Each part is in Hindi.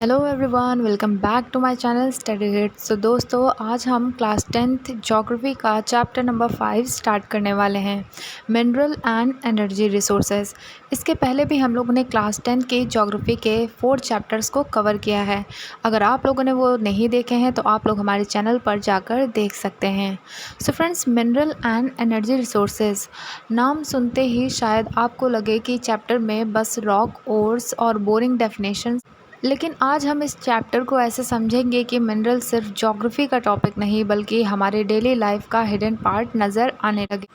Hello everyone, welcome back to my channel study hit. So दोस्तों, आज हम क्लास 10th ज्योग्राफी का चैप्टर नंबर 5 स्टार्ट करने वाले हैं, मिनरल एंड एनर्जी रिसोर्सेज। इसके पहले भी हम लोगों ने क्लास 10 की ज्योग्राफी के 4 चैप्टर्स को कवर किया है। अगर आप लोगों ने वो नहीं देखे हैं तो आप लोग हमारे चैनल पर जाकर देख सकते हैं। So friends, mineral and energy resources नाम सुनते ही शायद आपको लगे कि चैप्टर में बस रॉक ओर्स और बोरिंग डेफिनेशन, लेकिन आज हम इस चैप्टर को ऐसे समझेंगे कि मिनरल सिर्फ ज्योग्राफी का टॉपिक नहीं बल्कि हमारे डेली लाइफ का हिडन पार्ट नज़र आने लगे।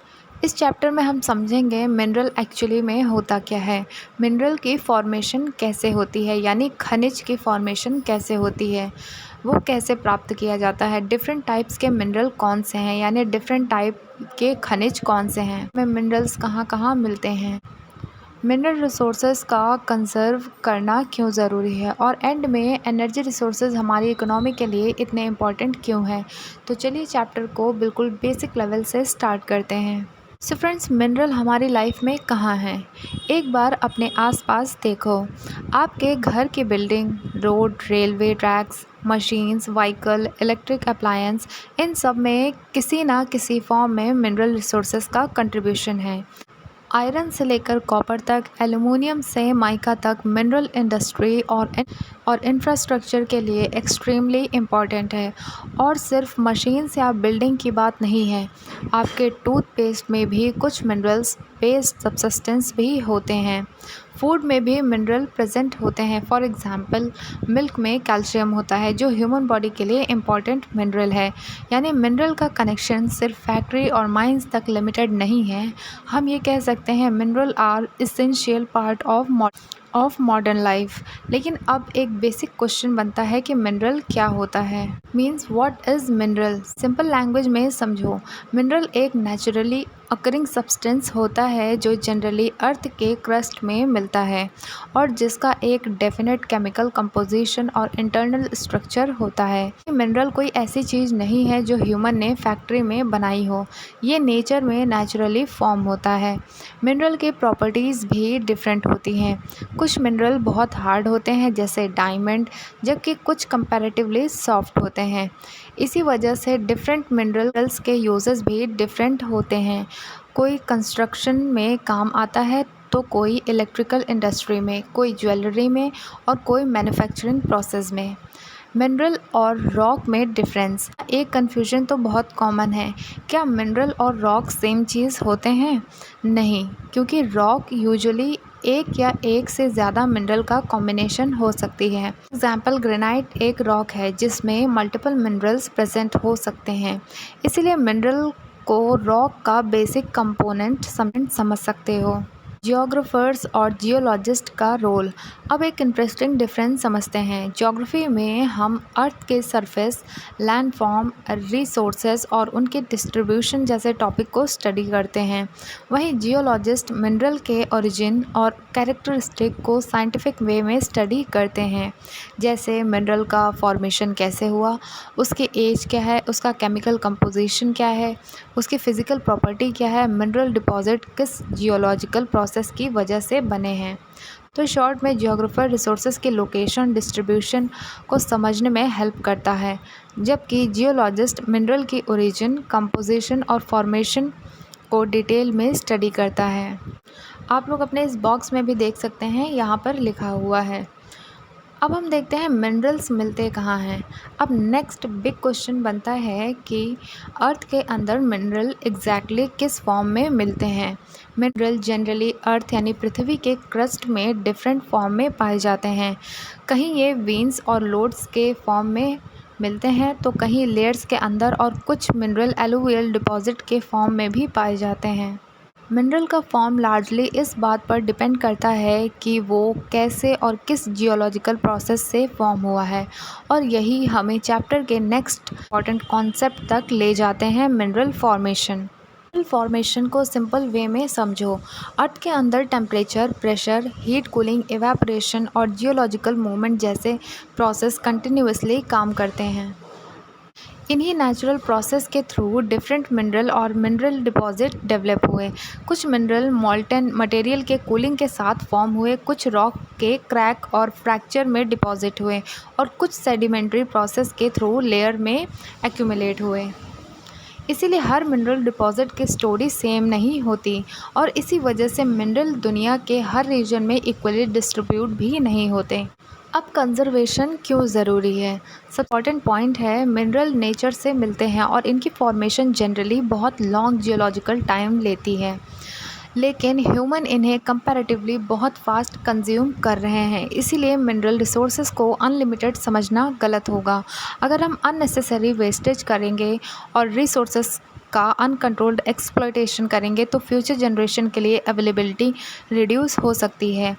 इस चैप्टर में हम समझेंगे मिनरल एक्चुअली में होता क्या है, मिनरल की फॉर्मेशन कैसे होती है, यानी खनिज की फॉर्मेशन कैसे होती है, वो कैसे प्राप्त किया जाता है, डिफरेंट टाइप्स के मिनरल कौन से हैं, यानी डिफरेंट टाइप के खनिज कौन से हैं, में मिनरल्स कहाँ कहाँ मिलते हैं, मिनरल रिसोर्सेज का कंजर्व करना क्यों ज़रूरी है, और एंड में एनर्जी रिसोर्सेज हमारी इकोनॉमी के लिए इतने इम्पॉर्टेंट क्यों है। तो चलिए चैप्टर को बिल्कुल बेसिक लेवल से स्टार्ट करते हैं। सो फ्रेंड्स, मिनरल हमारी लाइफ में कहाँ हैं? एक बार अपने आसपास देखो। आपके घर की building, road, railway tracks, machines, vehicle, electric appliance, इन सब में किसी ना किसी फॉर्म में मिनरल रिसोर्सेज का कंट्रीब्यूशन है। आयरन से लेकर कॉपर तक, एल्युमिनियम से माइका तक, मिनरल इंडस्ट्री और इंफ्रास्ट्रक्चर के लिए एक्सट्रीमली इम्पॉर्टेंट है। और सिर्फ मशीन्स या बिल्डिंग की बात नहीं है, आपके टूथपेस्ट में भी कुछ मिनरल्स बेस्ड सब्सटेंस भी होते हैं। फूड में भी मिनरल प्रेजेंट होते हैं। फॉर एग्ज़ाम्पल, मिल्क में कैल्शियम होता है जो ह्यूमन बॉडी के लिए इम्पॉर्टेंट मिनरल है। यानी मिनरल का कनेक्शन सिर्फ फैक्ट्री और माइंस तक लिमिटेड नहीं है। हम ये कह सकते हैं mineral are essential part of modern life. लेकिन अब एक बेसिक क्वेश्चन बनता है कि मिनरल क्या होता है, means what is mineral. Simple language में समझो, मिनरल एक नेचुरली अकरिंग सब्सटेंस होता है जो जनरली अर्थ के क्रस्ट में मिलता है और जिसका एक डेफिनेट केमिकल कंपोजिशन और इंटरनल स्ट्रक्चर होता है। मिनरल कोई ऐसी चीज़ नहीं है जो ह्यूमन ने फैक्ट्री में बनाई हो, ये नेचर में नेचुरली फॉर्म होता है। मिनरल की प्रॉपर्टीज़ भी डिफरेंट होती हैं। कुछ मिनरल बहुत हार्ड होते हैं जैसे डायमंड, जबकि कुछ कंपैरेटिवली सॉफ्ट होते हैं। इसी वजह से डिफरेंट मिनरल्स के यूजेस भी डिफरेंट होते हैं। कोई कंस्ट्रक्शन में काम आता है तो कोई इलेक्ट्रिकल इंडस्ट्री में, कोई ज्वेलरी में और कोई मैन्युफैक्चरिंग प्रोसेस में। मिनरल और रॉक में डिफरेंस, एक कन्फ्यूजन तो बहुत कॉमन है, क्या मिनरल और रॉक सेम चीज़ होते हैं? नहीं, क्योंकि रॉक यूजुअली एक या एक से ज़्यादा मिनरल का कॉम्बिनेशन हो सकती है। एग्जाम्पल, ग्रेनाइट एक रॉक है जिसमें मल्टीपल मिनरल्स प्रेजेंट हो सकते हैं। इसीलिए मिनरल को रॉक का बेसिक कंपोनेंट समझ सकते हो। जियोग्राफर्स और जियोलॉजिस्ट का रोल, अब एक इंटरेस्टिंग डिफरेंस समझते हैं। ज्योग्राफी में हम अर्थ के सरफेस, लैंडफॉर्म, रिसोर्सेज और उनके डिस्ट्रीब्यूशन जैसे टॉपिक को स्टडी करते हैं। वहीं जियोलॉजिस्ट मिनरल के ओरिजिन और कैरेक्टरिस्टिक को साइंटिफिक वे में स्टडी करते हैं, जैसे मिनरल का फॉर्मेशन कैसे हुआ, उसकी एज क्या है, उसका केमिकल कंपोजिशन क्या है, उसकी फ़िज़िकल प्रॉपर्टी क्या है, मिनरल डिपॉजिट किस जियोलॉजिकल प्रोसेस की वजह से बने हैं। तो शॉर्ट में, जियोग्राफर रिसोर्सेज के लोकेशन, डिस्ट्रीब्यूशन को समझने में हेल्प करता है, जबकि जियोलॉजिस्ट मिनरल की ओरिजिन, कंपोजिशन और फॉर्मेशन को डिटेल में स्टडी करता है। आप लोग अपने इस बॉक्स में भी देख सकते हैं, यहाँ पर लिखा हुआ है। अब हम देखते हैं मिनरल्स मिलते कहाँ हैं। अब नेक्स्ट बिग क्वेश्चन बनता है कि अर्थ के अंदर मिनरल एग्जैक्टली किस फॉर्म में मिलते हैं। मिनरल जनरली अर्थ यानी पृथ्वी के क्रस्ट में डिफरेंट फॉर्म में पाए जाते हैं। कहीं ये वेन्स और लोड्स के फॉर्म में मिलते हैं तो कहीं लेयर्स के अंदर, और कुछ मिनरल एलुवियल डिपॉजिट के फॉर्म में भी पाए जाते हैं। मिनरल का फॉर्म लार्जली इस बात पर डिपेंड करता है कि वो कैसे और किस जियोलॉजिकल प्रोसेस से फॉर्म हुआ है, और यही हमें चैप्टर के नेक्स्ट इम्पॉर्टेंट कॉन्सेप्ट तक ले जाते हैं, मिनरल फॉर्मेशन। मिनरल फॉर्मेशन को सिंपल वे में समझो। अर्थ के अंदर temperature, pressure, heat, cooling, evaporation और जियोलॉजिकल मूवमेंट जैसे प्रोसेस कंटिन्यूअसली काम करते हैं। इन्हीं नेचुरल प्रोसेस के थ्रू डिफरेंट मिनरल और मिनरल डिपॉजिट डेवलप हुए। कुछ मिनरल मॉल्टन मटेरियल के कूलिंग के साथ फॉर्म हुए, कुछ रॉक के क्रैक और फ्रैक्चर में डिपॉजिट हुए और कुछ सेडिमेंट्री प्रोसेस के थ्रू लेयर में एक्यूमुलेट हुए। इसीलिए हर मिनरल डिपॉजिट की स्टोरी सेम नहीं होती और इसी वजह से मिनरल दुनिया के हर रीजन में इक्वली डिस्ट्रीब्यूट भी नहीं होते। अब कंजर्वेशन क्यों ज़रूरी है? सब इम्पॉर्टेंट पॉइंट है, मिनरल नेचर से मिलते हैं और इनकी फॉर्मेशन जनरली बहुत लॉन्ग जियोलॉजिकल टाइम लेती है, लेकिन ह्यूमन इन्हें कंपैरेटिवली बहुत फास्ट कंज्यूम कर रहे हैं। इसीलिए मिनरल रिसोर्सेज को अनलिमिटेड समझना गलत होगा। अगर हम अननेसेसरी वेस्टेज करेंगे और रिसोर्सेज का अनकंट्रोल्ड एक्सप्लॉयटेशन करेंगे तो फ्यूचर जनरेशन के लिए अवेलेबिलिटी रिड्यूस हो सकती है।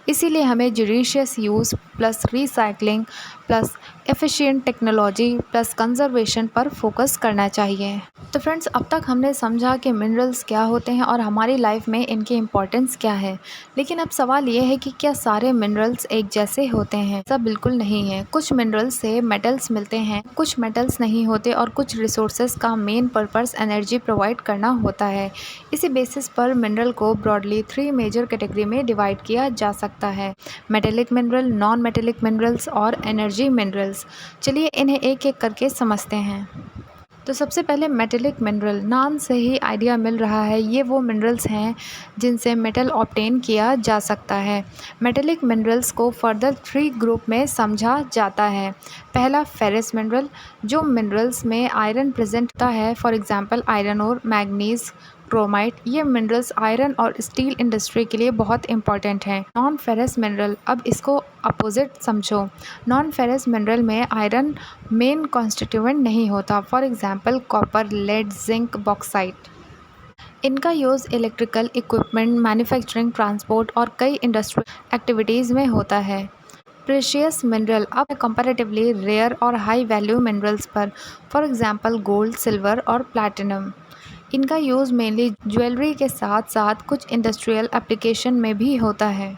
इसीलिए हमें judicious use plus recycling plus efficient technology plus conservation पर फोकस करना चाहिए। तो फ्रेंड्स, अब तक हमने समझा कि मिनरल्स क्या होते हैं और हमारी लाइफ में इनकी इम्पोर्टेंस क्या है। लेकिन अब सवाल ये है कि क्या सारे मिनरल्स एक जैसे होते हैं? ऐसा बिल्कुल नहीं है। कुछ मिनरल्स से मेटल्स मिलते हैं, कुछ मेटल्स नहीं होते और कुछ रिसोर्सेज का मेन पर्पस एनर्जी प्रोवाइड करना होता है। इसी बेसिस पर मिनरल को ब्रॉडली 3 मेजर कैटेगरी में डिवाइड किया जा सकता है: metallic mineral, non metallic minerals और एनर्जी मिनरल्स। चलिए इन्हें एक एक करके समझते हैं। तो सबसे पहले मेटेलिक मिनरल, नाम से ही आइडिया मिल रहा है, ये वो मिनरल्स हैं जिनसे मेटल ऑब्टेन किया जा सकता है। मेटेलिक मिनरल्स को फर्दर 3 ग्रुप में समझा जाता है। पहला फेरस मिनरल, जो मिनरल्स में आयरन प्रेजेंट होता है, फॉर एग्जांपल आयरन और मैग्नीज, क्रोमाइट। ये मिनरल्स आयरन और स्टील इंडस्ट्री के लिए बहुत इंपॉर्टेंट हैं। नॉन फेरस मिनरल, अब इसको अपोजिट समझो। नॉन फेरस मिनरल में आयरन मेन कॉन्स्टिट्यूएंट नहीं होता, for example copper, lead, zinc, bauxite. इनका use electrical equipment, manufacturing, transport और कई इंडस्ट्रियल एक्टिविटीज़ में होता है। प्रेशियस मिनरल, अब कंपैरेटिवली रेयर और हाई वैल्यू मिनरल्स पर, फॉर एग्जांपल गोल्ड, सिल्वर और प्लैटिनम। इनका यूज़ मेनली ज्वेलरी के साथ साथ कुछ इंडस्ट्रियल एप्लीकेशन में भी होता है।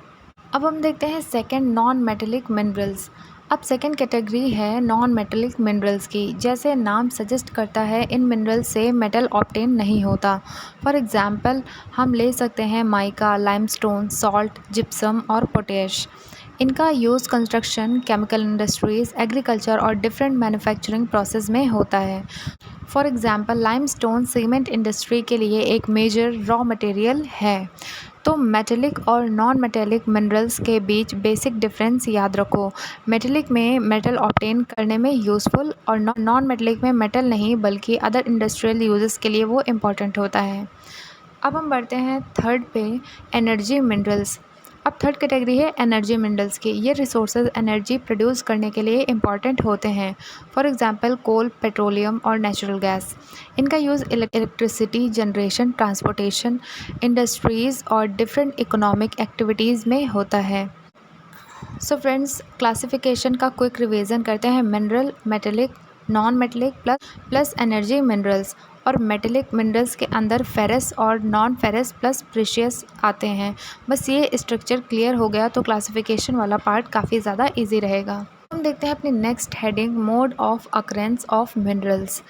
अब हम देखते हैं सेकंड, नॉन मेटेलिक मिनरल्स। अब सेकंड कैटेगरी है नॉन मेटेलिक मिनरल्स की। जैसे नाम सजेस्ट करता है, इन मिनरल्स से मेटल ऑब्टेन नहीं होता। फॉर एग्जांपल हम ले सकते हैं माइका, लाइमस्टोन, सॉल्ट, जिप्सम और पोटेश। इनका use construction, chemical industries, agriculture और डिफरेंट मैन्युफैक्चरिंग प्रोसेस में होता है। For example limestone cement industry के लिए एक मेजर रॉ मटेरियल है। तो मेटेलिक और नॉन मेटेलिक मिनरल्स के बीच बेसिक डिफरेंस याद रखो। मेटेलिक में मेटल ऑब्टेन करने में यूज़फुल और नॉन मेटेलिक में मेटल नहीं बल्कि अदर इंडस्ट्रियल यूजेस के लिए वो इम्पॉर्टेंट होता है। अब हम बढ़ते हैं थर्ड पे, एनर्जी मिनरल्स। अब थर्ड कैटेगरी है एनर्जी मिनरल्स की। ये रिसोर्सेज एनर्जी प्रोड्यूस करने के लिए इम्पॉर्टेंट होते हैं। फॉर एग्जांपल कोल, पेट्रोलियम और नेचुरल गैस। इनका use electricity generation, transportation, industries और डिफरेंट इकोनॉमिक एक्टिविटीज़ में होता है। सो फ्रेंड्स, क्लासिफिकेशन का क्विक रिवीजन करते हैं। Mineral, metallic, non metallic plus energy minerals. और मेटेलिक मिनरल्स के अंदर फेरस और नॉन फेरस प्लस प्रेशियस आते हैं। बस ये स्ट्रक्चर क्लियर हो गया तो क्लासिफिकेशन वाला पार्ट काफ़ी ज़्यादा इजी रहेगा। हम देखते हैं अपनी next heading, mode of occurrence of minerals.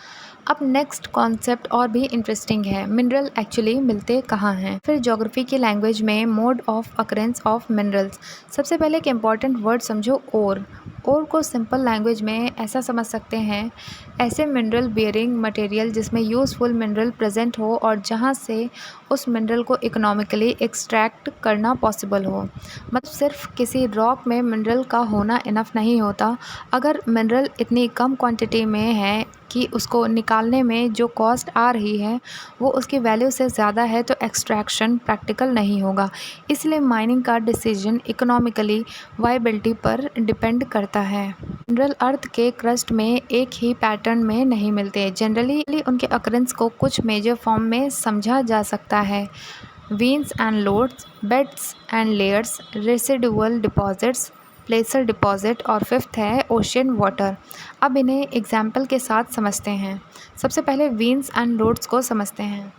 अब नेक्स्ट कॉन्सेप्ट और भी इंटरेस्टिंग है, मिनरल एक्चुअली मिलते कहाँ हैं। फिर ज्योग्राफी की लैंग्वेज में mode of occurrence of minerals. सबसे पहले एक इम्पॉर्टेंट वर्ड समझो, ओर। ओर को सिंपल लैंग्वेज में ऐसा समझ सकते हैं, ऐसे मिनरल बियरिंग मटेरियल जिसमें यूज़फुल मिनरल प्रेजेंट हो और जहाँ से उस मिनरल को इकोनॉमिकली एक्सट्रैक्ट करना पॉसिबल हो। मतलब सिर्फ किसी रॉक में मिनरल का होना इनफ नहीं होता। अगर मिनरल इतनी कम क्वांटिटी में है कि उसको निकालने में जो कॉस्ट आ रही है वो उसकी वैल्यू से ज़्यादा है तो एक्सट्रैक्शन प्रैक्टिकल नहीं होगा। इसलिए माइनिंग का डिसीजन इकोनॉमिकली वायबिलिटी पर डिपेंड करता है। मिनरल अर्थ के क्रस्ट में एक ही पैटर्न में नहीं मिलते। जनरली उनके अकरेंस को कुछ मेजर फॉर्म में समझा जा सकता है: veins and loads, beds and layers, residual deposits, प्लेसर deposit और फिफ्थ है ओशियन वाटर। अब इन्हें एग्जाम्पल के साथ समझते हैं। सबसे पहले वेन्स एंड लोड्स को समझते हैं।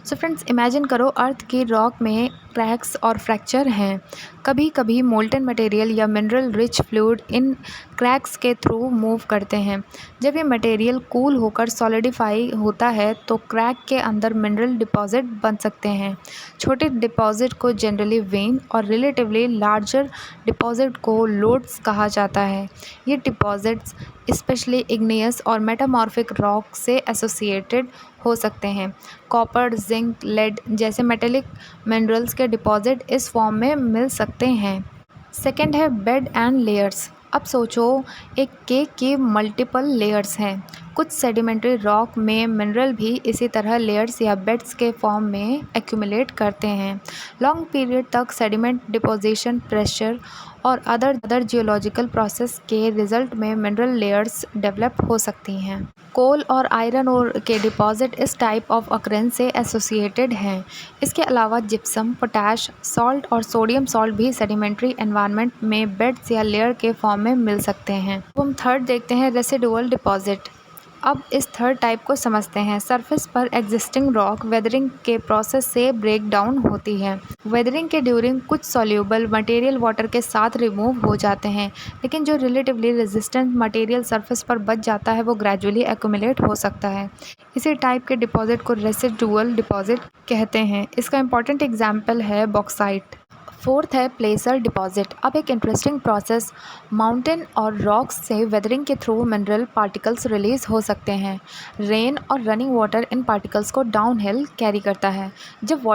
सो फ्रेंड्स, इमेजिन करो अर्थ की रॉक में क्रैक्स और फ्रैक्चर हैं। कभी कभी मोल्टन मटेरियल या mineral rich fluid in cracks के थ्रू मूव करते हैं। जब ये मटेरियल कूल होकर सॉलिडिफाई होता है तो क्रैक के अंदर मिनरल डिपॉजिट बन सकते हैं। छोटे डिपॉजिट को जनरली वेन और रिलेटिवली लार्जर डिपॉजिट को लोड्स कहा जाता है। ये डिपॉजिट्स स्पेशली इग्नियस और मेटामॉर्फिक रॉक से एसोसिएटेड हो सकते हैं। कॉपर, जिंक, लेड जैसे मेटेलिक मिनरल्स के डिपॉजिट इस फॉर्म में मिल सकते हैं। सेकंड है बेड एंड लेयर्स। अब सोचो, एक केक की मल्टीपल लेयर्स हैं। कुछ सेडिमेंट्री रॉक में मिनरल भी इसी तरह लेयर्स या बेड्स के फॉर्म में एक्यूमुलेट करते हैं। लॉन्ग पीरियड तक सेडिमेंट डिपोजिशन, प्रेशर और अदर जियोलॉजिकल प्रोसेस के रिजल्ट में मिनरल लेयर्स डेवलप हो सकती हैं। कोल और आयरन ओर के डिपॉजिट इस टाइप ऑफ ऑकरेंस से एसोसिएटेड हैं। इसके अलावा जिप्सम, पोटैश सॉल्ट और सोडियम सॉल्ट भी सेडिमेंट्री एनवायरनमेंट में बेड्स या लेयर के फॉर्म में मिल सकते हैं। तो हम थर्ड देखते हैं, रेसिडुअल डिपॉजिट। अब इस थर्ड टाइप को समझते हैं। सरफेस पर एग्जिस्टिंग रॉक वेदरिंग के प्रोसेस से ब्रेक डाउन होती है। वेदरिंग के ड्यूरिंग कुछ सॉल्यूबल मटेरियल वाटर के साथ रिमूव हो जाते हैं, लेकिन जो रिलेटिवली रेजिस्टेंट मटेरियल सरफेस पर बच जाता है वो ग्रेजुअली एक्यूमुलेट हो सकता है। इसी टाइप के डिपॉजिट को रेसिडुअल डिपॉजिट कहते हैं। इसका इंपॉर्टेंट एग्जाम्पल है बॉक्साइट। फोर्थ है प्लेसर डिपॉजिट। अब एक इंटरेस्टिंग प्रोसेस, माउंटेन और रॉक्स से वेदरिंग के थ्रू मिनरल पार्टिकल्स रिलीज हो सकते हैं। रेन और रनिंग वाटर इन पार्टिकल्स को डाउन हिल कैरी करता है। जब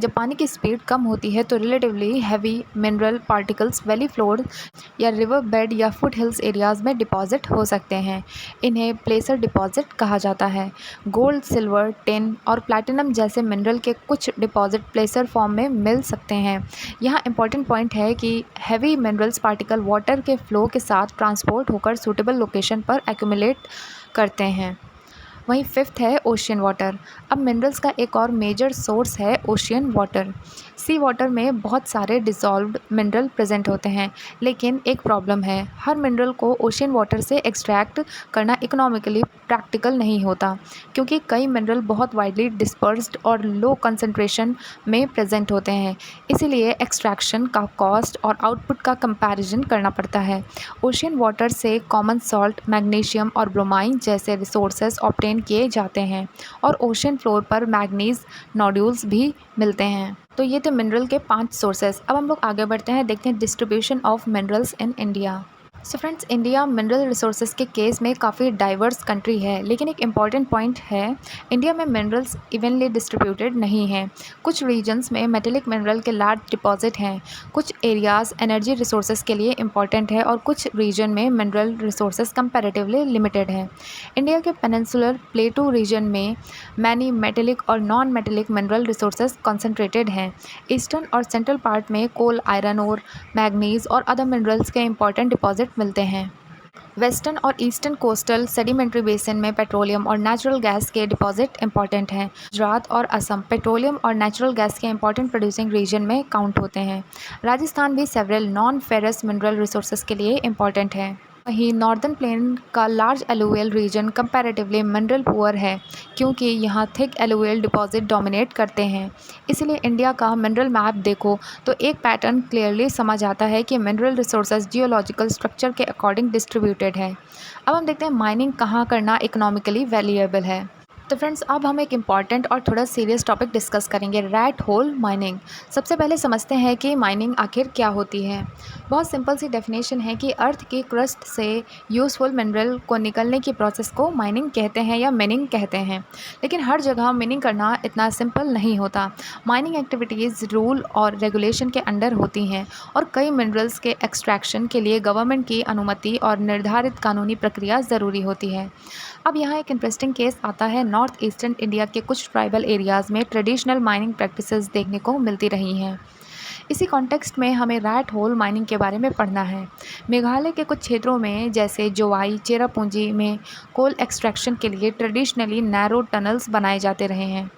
पानी की स्पीड कम होती है तो relatively heavy mineral particles valley floor या रिवर बेड या फुट हिल्स एरियाज में डिपॉजिट हो सकते हैं। इन्हें प्लेसर डिपॉजिट कहा जाता है। गोल्ड, सिल्वर, टिन और प्लैटिनम जैसे मिनरल के कुछ डिपॉजिट प्लेसर फॉर्म में मिल सकते हैं। यहाँ इंपॉर्टेंट पॉइंट है कि हैवी मिनरल्स पार्टिकल वाटर के फ्लो के साथ ट्रांसपोर्ट होकर सूटेबल लोकेशन पर एक्यूमुलेट करते हैं। वहीं फिफ्थ है ओशियन वाटर। अब मिनरल्स का एक और मेजर सोर्स है ओशियन वाटर। सी वाटर में बहुत सारे डिसॉल्व्ड मिनरल प्रेजेंट होते हैं, लेकिन एक प्रॉब्लम है, हर मिनरल को ओशियन वाटर से एक्सट्रैक्ट करना इकोनॉमिकली प्रैक्टिकल नहीं होता, क्योंकि कई मिनरल बहुत वाइडली डिस्पर्स्ड और लो कंसंट्रेशन में प्रेजेंट होते हैं। इसीलिए एक्सट्रैक्शन का कॉस्ट और आउटपुट का कंपैरिजन करना पड़ता है। ओशियन वाटर से कॉमन सॉल्ट, मैग्नीशियम और ब्रोमाइन जैसे रिसोर्सेज ऑब्टेन किए जाते हैं और ओशियन फ्लोर पर मैग्नीज नोड्यूल्स भी मिलते हैं। तो ये थे मिनरल के 5 सोर्सेज। अब हम लोग आगे बढ़ते हैं, देखते हैं distribution of minerals in India. So friends, India mineral resources के केस में काफ़ी डाइवर्स कंट्री है, लेकिन एक इम्पॉर्टेंट पॉइंट है, इंडिया में मिनरल्स इवनली डिस्ट्रीब्यूटेड नहीं हैं। कुछ रीजन्स में मेटेलिक मिनरल के लार्ज डिपॉजिट हैं, कुछ एरियाज़ एनर्जी रिसोर्सेज के लिए इम्पॉर्टेंट है और कुछ रीजन में मिनरल रिसोर्सेज कंपैरेटिवली लिमिटेड है। इंडिया के पेनिनसुलर प्लेटू रीजन में मैनी मेटेलिक और non metallic mineral resources concentrated हैं। ईस्टर्न और सेंट्रल पार्ट में कोल, आयरन ओर, मैग्नीज और अदर मिनरल्स के इंपॉर्टेंट डिपॉजिट मिलते हैं। वेस्टर्न और ईस्टर्न कोस्टल सेडिमेंट्री बेसिन में पेट्रोलियम और नेचुरल गैस के डिपॉजिट इंपॉर्टेंट हैं। गुजरात और असम पेट्रोलियम और नेचुरल गैस के इंपॉर्टेंट प्रोड्यूसिंग रीजन में काउंट होते हैं। राजस्थान भी several non ferrous mineral resources के लिए इंपॉर्टेंट है। वहीं नॉर्दर्न प्लेन का large alluvial region comparatively mineral poor है, क्योंकि यहाँ थिक एलुवियल डिपॉजिट डोमिनेट करते हैं। इसलिए इंडिया का मिनरल मैप देखो तो एक पैटर्न क्लियरली समझ आता है कि मिनरल रिसोर्सेज जियोलॉजिकल स्ट्रक्चर के अकॉर्डिंग डिस्ट्रीब्यूटेड है। अब हम देखते हैं माइनिंग कहाँ करना इकोनॉमिकली वैल्यूएबल है। तो फ्रेंड्स, अब हम एक इम्पॉर्टेंट और थोड़ा सीरियस टॉपिक डिस्कस करेंगे, रैट होल माइनिंग। सबसे पहले समझते हैं कि माइनिंग आखिर क्या होती है। बहुत सिंपल सी डेफिनेशन है कि अर्थ की क्रस्ट से यूज़फुल मिनरल को निकलने की प्रोसेस को माइनिंग कहते हैं या मिनिंग कहते हैं। लेकिन हर जगह मिनिंग करना इतना सिंपल नहीं होता। माइनिंग एक्टिविटीज़ रूल और रेगुलेशन के अंडर होती हैं और कई मिनरल्स के एक्सट्रैक्शन के लिए गवर्नमेंट की अनुमति और निर्धारित कानूनी प्रक्रिया ज़रूरी होती है। अब यहाँ एक इंटरेस्टिंग केस आता है, नॉर्थ ईस्टर्न इंडिया के कुछ ट्राइबल एरियाज़ में ट्रेडिशनल माइनिंग प्रैक्टिसेस देखने को मिलती रही हैं। इसी कॉन्टेक्स्ट में हमें रैट होल माइनिंग के बारे में पढ़ना है। मेघालय के कुछ क्षेत्रों में जैसे जोवाई, चेरापूंजी में कोल एक्सट्रैक्शन के लिए ट्रेडिशनली नैरो टनल्स बनाए जाते रहे हैं।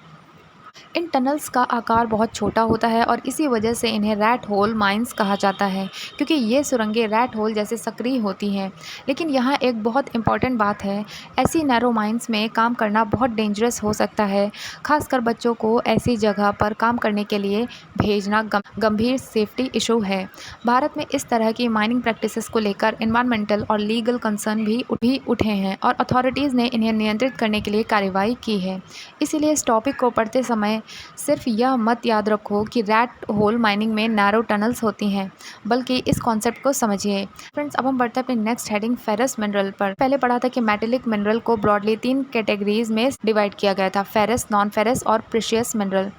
इन टनल्स का आकार बहुत छोटा होता है और इसी वजह से इन्हें रैट होल माइंस कहा जाता है, क्योंकि ये सुरंगें रैट होल जैसे सक्रिय होती हैं। लेकिन यहाँ एक बहुत इंपॉर्टेंट बात है, ऐसी नैरो माइंस में काम करना बहुत डेंजरस हो सकता है। खासकर बच्चों को ऐसी जगह पर काम करने के लिए भेजना गंभीर सेफ्टी इशू है। भारत में इस तरह की माइनिंग प्रैक्टिसेस को लेकर एनवायरमेंटल और लीगल कंसर्न भी उठे हैं और अथॉरिटीज़ ने इन्हें नियंत्रित करने के लिए कार्रवाई की है। इसीलिए इस टॉपिक को पढ़ते समय सिर्फ यह मत याद रखो कि रैट होल माइनिंग में नैरो टनल्स होती हैं, बल्कि इस कॉन्सेप्ट को समझिए। फ्रेंड्स, अब हम बढ़ते हैं अपने नेक्स्ट हेडिंग फेरस मिनरल पर। पहले पढ़ा था कि मेटेलिक मिनरल को ब्रॉडली 3 कैटेगरीज में डिवाइड किया गया था, फेरस, नॉन फेरस और प्रेशियस मिनरल।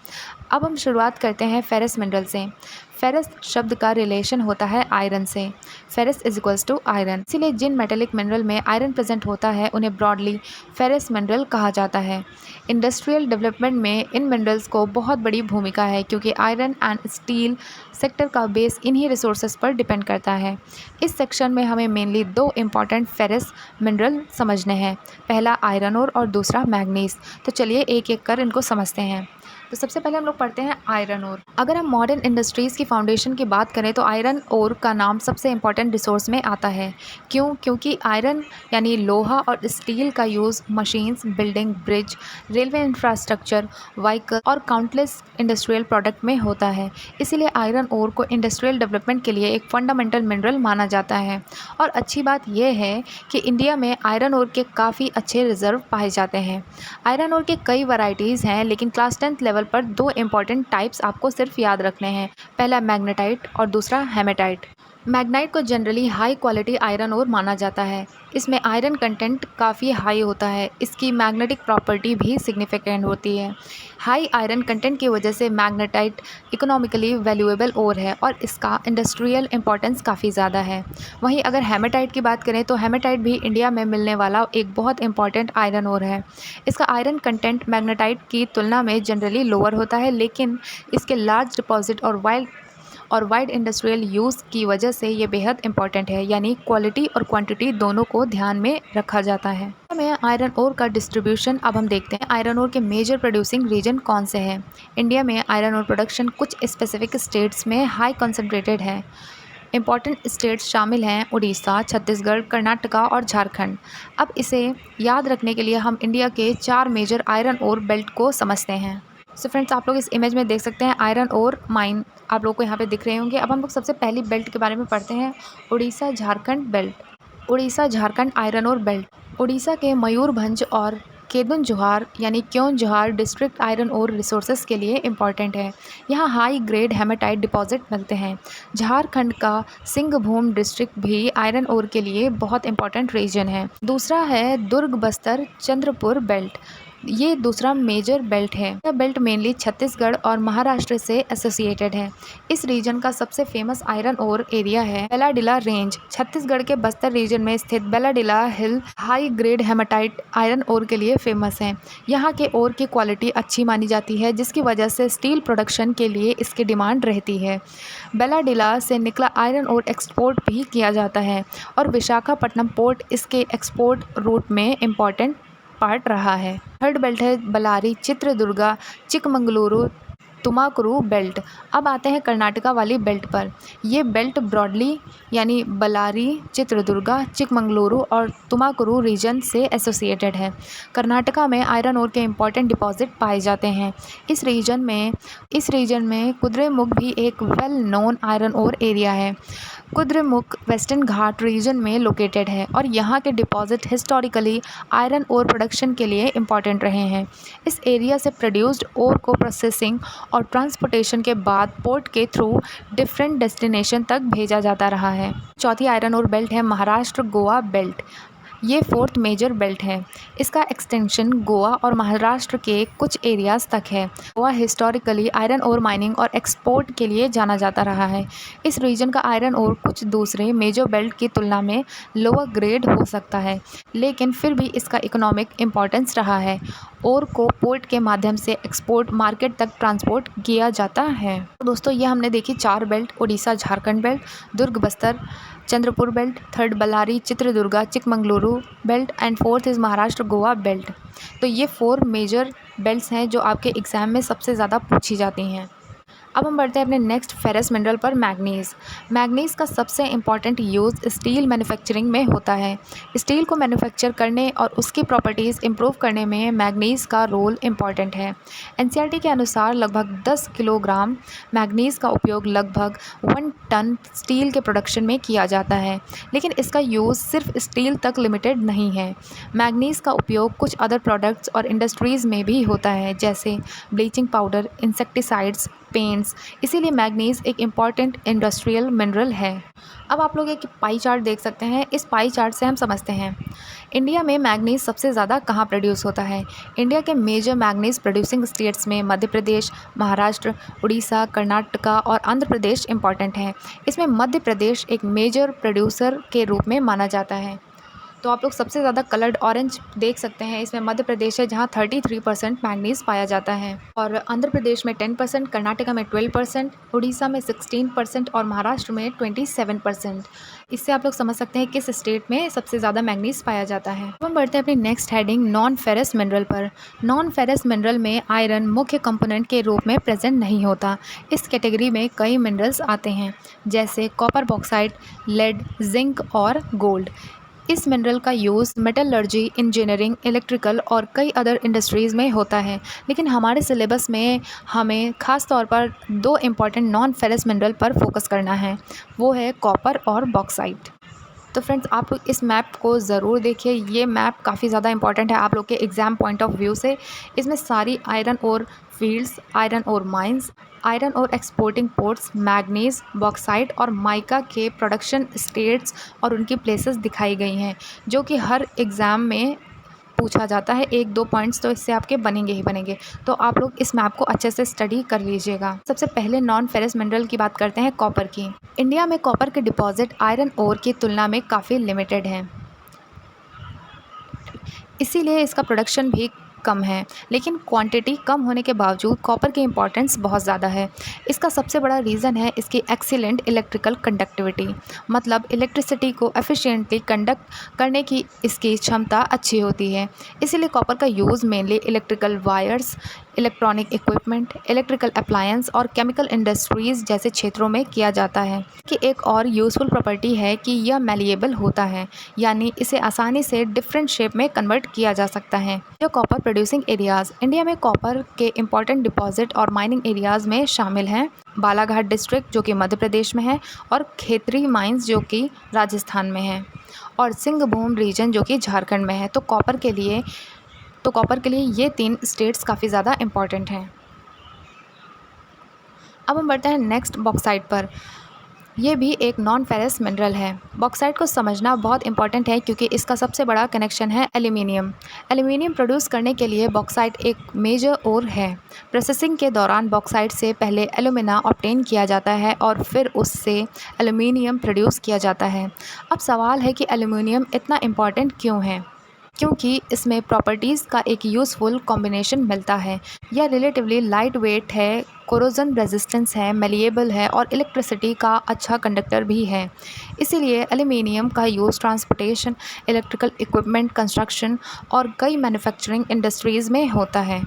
अब हम शुरुआत करते हैं फेरस मिनरल से। फेरस शब्द का रिलेशन होता है आयरन से। Ferrous is equals to iron, इसीलिए जिन मेटेलिक मिनरल में आयरन प्रेजेंट होता है उन्हें ब्रॉडली फेरस मिनरल कहा जाता है। इंडस्ट्रियल डेवलपमेंट में इन मिनरल्स को बहुत बड़ी भूमिका है, क्योंकि आयरन एंड स्टील सेक्टर का बेस इन्हीं रिसोर्सेज पर डिपेंड करता है। इस सेक्शन में हमें मेनली 2 इम्पॉर्टेंट फेरस मिनरल समझने हैं, पहला आयरन ओर और दूसरा मैग्नीज। तो चलिए एक एक कर इनको समझते हैं। तो सबसे पहले हम लोग पढ़ते हैं आयरन ओर। अगर हम मॉडर्न इंडस्ट्रीज़ की फाउंडेशन की बात करें तो आयरन ओर का नाम सबसे इम्पॉर्टेंट रिसोर्स में आता है। क्यों? क्योंकि आयरन यानी लोहा और स्टील का use machines, building, bridge, railway infrastructure, vehicle और काउंटलेस इंडस्ट्रियल प्रोडक्ट में होता है। इसीलिए आयरन ओर को इंडस्ट्रियल डेवलपमेंट के लिए एक फंडामेंटल मिनरल माना जाता है। और अच्छी बात यह है कि इंडिया में आयरन ओर के काफ़ी अच्छे रिजर्व पाए जाते हैं। आयरन ओर के कई वैरायटीज़ हैं, लेकिन क्लास 10th लेवल पर 2 इंपॉर्टेंट टाइप्स आपको सिर्फ याद रखने हैं, पहला मैग्नेटाइट और दूसरा हेमेटाइट। मैग्नाइट को generally high quality iron ore माना जाता है। इसमें आयरन कंटेंट काफ़ी हाई होता है, इसकी मैग्नेटिक प्रॉपर्टी भी सिग्निफिकेंट होती है। हाई आयरन कंटेंट की वजह से मैग्नेटाइट इकोनॉमिकली वैल्यूएबल ओर है और इसका इंडस्ट्रियल इंपॉर्टेंस काफ़ी ज़्यादा है। वहीं अगर हेमेटाइट की बात करें तो हेमेटाइट भी इंडिया में मिलने वाला एक बहुत इंपॉर्टेंट आयरन ओर है। इसका आयरन कंटेंट मैग्नेटाइट की तुलना में जनरली लोअर होता है, लेकिन इसके लार्ज डिपॉजिट और वाइड इंडस्ट्रियल यूज़ की वजह से ये बेहद इंपॉर्टेंट है, यानी क्वालिटी और क्वांटिटी दोनों को ध्यान में रखा जाता है। हमें आयरन ओर का डिस्ट्रीब्यूशन अब हम देखते हैं। आयरन ओर के मेजर प्रोड्यूसिंग रीजन कौन से हैं? इंडिया में आयरन ओर प्रोडक्शन कुछ स्पेसिफिक स्टेट्स में हाई कंसनट्रेटेड है। इंपॉर्टेंट स्टेट्स शामिल हैं उड़ीसा, छत्तीसगढ़, कर्नाटका और झारखंड। अब इसे याद रखने के लिए हम इंडिया के 4 मेजर आयरन ओर बेल्ट को समझते हैं। सो फ्रेंड्स, आप लोग इस इमेज में देख सकते हैं आयरन ओर माइन आप लोग को यहाँ पे दिख रहे होंगे। अब हम लोग सबसे पहली बेल्ट के बारे में पढ़ते हैं, Orissa Jharkhand belt. Orissa Jharkhand iron ore belt Orissa के मयूरभंज और केदुनजोहार यानी Keonjhar district iron ore resources के लिए इम्पॉर्टेंट है। यहाँ हाई ग्रेड हेमेटाइट डिपॉजिट मिलते हैं। झारखंड का सिंहभूम डिस्ट्रिक्ट भी आयरन ओर के लिए बहुत इंपॉर्टेंट रीजन है। दूसरा है दुर्ग बस्तर चंद्रपुर बेल्ट। ये दूसरा मेजर बेल्ट है। यह बेल्ट मेनली छत्तीसगढ़ और महाराष्ट्र से एसोसिएटेड है। इस रीजन का सबसे फेमस आयरन ओर एरिया है बेलाडिला रेंज। छत्तीसगढ़ के बस्तर रीजन में स्थित Bailadila hill high grade hematite iron ore के लिए फेमस है। यहाँ के ओर की क्वालिटी अच्छी मानी जाती है, जिसकी वजह से स्टील प्रोडक्शन के लिए इसकी डिमांड रहती है। बेलाडिला से निकला आयरन ओर एक्सपोर्ट भी किया जाता है और विशाखापट्टनम पोर्ट इसके एक्सपोर्ट रूट में इम्पॉर्टेंट पार्ट रहा है। थर्ड बेल्ट है बल्लारी चित्रदुर्गा चिकमंगलुरु तुमाकुरु बेल्ट। अब आते हैं कर्नाटका वाली बेल्ट पर। ये बेल्ट ब्रॉडली यानी बल्लारी, चित्रदुर्गा, चिकमंगलुरु और तुमाकुरु रीजन से एसोसिएटेड है। कर्नाटका में आयरन ओर के इम्पॉर्टेंट डिपॉजिट पाए जाते हैं। इस रीजन में कुद्रेमुख भी एक well known iron ore area है। कुद्रेमुख वेस्टर्न घाट रीजन में लोकेटेड है और यहाँ के deposit historically iron ore production के लिए इम्पॉर्टेंट रहे हैं। इस एरिया से प्रोड्यूस्ड ओर को प्रोसेसिंग और ट्रांसपोर्टेशन के बाद पोर्ट के थ्रू डिफरेंट डेस्टिनेशन तक भेजा जाता रहा है। चौथी आयरन ओर बेल्ट है महाराष्ट्र गोवा बेल्ट। ये फोर्थ मेजर बेल्ट है। इसका एक्सटेंशन गोवा और महाराष्ट्र के कुछ एरियाज़ तक है। Goa historically iron ore mining और एक्सपोर्ट के लिए जाना जाता रहा है। इस रीजन का आयरन ओर कुछ दूसरे मेजर बेल्ट की तुलना में लोअर ग्रेड हो सकता है, लेकिन फिर भी इसका इकोनॉमिक इम्पॉर्टेंस रहा है। ओर को पोर्ट के माध्यम से एक्सपोर्ट मार्केट तक ट्रांसपोर्ट किया जाता है। तो दोस्तों, ये हमने देखी 4 belt, Orissa Jharkhand belt, Durg Bastar Chandrapur belt, third Ballari Chitradurga Chikkamagaluru belt and fourth is Maharashtra Goa belt. तो ये 4 मेजर बेल्ट्स हैं जो आपके एग्ज़ाम में सबसे ज़्यादा पूछी जाती हैं। अब हम बढ़ते हैं अपने नेक्स्ट फेरस मिनरल पर, मैग्नीज़। मैग्नीज़ का सबसे इम्पॉर्टेंट यूज़ स्टील मैन्युफैक्चरिंग में होता है। स्टील को मैन्युफैक्चर करने और उसकी प्रॉपर्टीज़ इम्प्रूव करने में मैग्नीज़ का रोल इम्पॉर्टेंट है। एनसीईआरटी के अनुसार लगभग 10 किलोग्राम मैग्नीज़ का उपयोग लगभग 1 टन स्टील के प्रोडक्शन में किया जाता है, लेकिन इसका यूज़ सिर्फ स्टील तक लिमिटेड नहीं है। मैग्नीज़ का उपयोग कुछ अदर प्रोडक्ट्स और इंडस्ट्रीज़ में भी होता है, जैसे ब्लीचिंग पाउडर, इंसेक्टिसाइड्स, पेंट्स। इसीलिए मैग्नीज़ एक इम्पॉर्टेंट इंडस्ट्रियल मिनरल है। अब आप लोग एक पाई चार्ट देख सकते हैं। इस पाई चार्ट से हम समझते हैं इंडिया में मैग्नीज़ सबसे ज़्यादा कहाँ प्रोड्यूस होता है। इंडिया के मेजर मैग्नीज़ प्रोड्यूसिंग स्टेट्स में मध्य प्रदेश, महाराष्ट्र, उड़ीसा, कर्नाटका और आंध्र प्रदेश इंपॉर्टेंट है। इसमें मध्य प्रदेश एक मेजर प्रोड्यूसर के रूप में माना जाता है। तो आप लोग सबसे ज़्यादा कलर्ड ऑरेंज देख सकते हैं, इसमें मध्य प्रदेश है जहाँ 33% मैग्नीज़ पाया जाता है, और आंध्र प्रदेश में 10%, कर्नाटका में 12%, उड़ीसा में 16% और महाराष्ट्र में 27%। इससे आप लोग समझ सकते हैं किस स्टेट में सबसे ज़्यादा मैग्नीज़ पाया जाता है। अब हम बढ़ते हैं अपनी next heading, non ferrous mineral पर। नॉन फेरस मिनरल में आयरन मुख्य कंपोनेंट के रूप में प्रेजेंट नहीं होता। इस कैटेगरी में कई मिनरल्स आते हैं, जैसे कॉपर बॉक्साइट, लेड, जिंक और गोल्ड। इस मिनरल का यूज़ मेटलर्जी, इंजीनियरिंग, इलेक्ट्रिकल और कई अदर इंडस्ट्रीज़ में होता है, लेकिन हमारे सिलेबस में हमें ख़ास तौर पर 2 इम्पॉर्टेंट नॉन फेरस मिनरल पर फोकस करना है, वो है कॉपर और बॉक्साइट। तो फ्रेंड्स, आप लोग इस मैप को ज़रूर देखिए। ये मैप काफ़ी ज़्यादा इंपॉर्टेंट है आप लोग के एग्ज़ाम पॉइंट ऑफ व्यू से। इसमें सारी आयरन और फील्ड्स, आयरन और माइंस, आयरन और एक्सपोर्टिंग पोर्ट्स, मैग्नीज़, बॉक्साइट और माइका के प्रोडक्शन स्टेट्स और उनकी प्लेसेस दिखाई गई हैं, जो कि हर एग्ज़ाम में पूछा जाता है। 1-2 पॉइंट्स तो इससे आपके बनेंगे ही बनेंगे। तो आप लोग इस मैप को अच्छे से स्टडी कर लीजिएगा। सबसे पहले नॉन फेरस मिनरल की बात करते हैं, कॉपर की। इंडिया में कॉपर के डिपॉजिट आयरन ओर की तुलना में काफ़ी लिमिटेड हैं, इसीलिए इसका प्रोडक्शन भी कम है, लेकिन क्वांटिटी कम होने के बावजूद कॉपर की इम्पॉर्टेंस बहुत ज़्यादा है। इसका सबसे बड़ा रीज़न है इसकी एक्सीलेंट इलेक्ट्रिकल कंडक्टिविटी, मतलब इलेक्ट्रिसिटी को एफिशिएंटली कंडक्ट करने की इसकी क्षमता अच्छी होती है। इसीलिए कॉपर का use mainly electrical wires, electronic equipment, electrical appliance और केमिकल इंडस्ट्रीज़ जैसे क्षेत्रों में किया जाता है। कि एक और यूज़फुल प्रॉपर्टी है कि यह मैलिएबल होता है, यानी इसे आसानी से डिफरेंट शेप में कन्वर्ट किया जा सकता है। जो कॉपर प्रोड्यूसिंग एरियाज़, इंडिया में कॉपर के इंपॉर्टेंट डिपॉजिट और माइनिंग एरियाज़ में शामिल हैं बालाघाट डिस्ट्रिक्ट, जो कि मध्य प्रदेश में है, और खेतरी माइंस, जो कि राजस्थान में है, और सिंहभूम रीजन, जो कि झारखंड में है। तो कॉपर के लिए ये 3 स्टेट्स काफ़ी ज़्यादा इम्पॉर्टेंट हैं। अब हम बढ़ते हैं नेक्स्ट, बॉक्साइट पर। ये भी एक नॉन फेरस मिनरल है। बॉक्साइट को समझना बहुत इंपॉर्टेंट है क्योंकि इसका सबसे बड़ा कनेक्शन है एल्यूमिनियम। एल्यूमिनियम प्रोड्यूस करने के लिए बॉक्साइट एक मेजर ओर है। प्रोसेसिंग के दौरान बॉक्साइट से पहले एल्यूमिना ऑब्टेन किया जाता है और फिर उससे एल्यूमिनियम प्रोड्यूस किया जाता है। अब सवाल है कि एल्यूमिनियम इतना इम्पॉर्टेंट क्यों है? क्योंकि इसमें प्रॉपर्टीज़ का एक यूज़फुल कॉम्बिनेशन मिलता है। यह रिलेटिवली लाइट वेट है, कोरोजन रेजिस्टेंस है, मैलिएबल है और इलेक्ट्रिसिटी का अच्छा कंडक्टर भी है। इसीलिए एल्यूमिनियम का use transportation, electrical equipment, construction और कई मैन्युफैक्चरिंग इंडस्ट्रीज़ में होता है।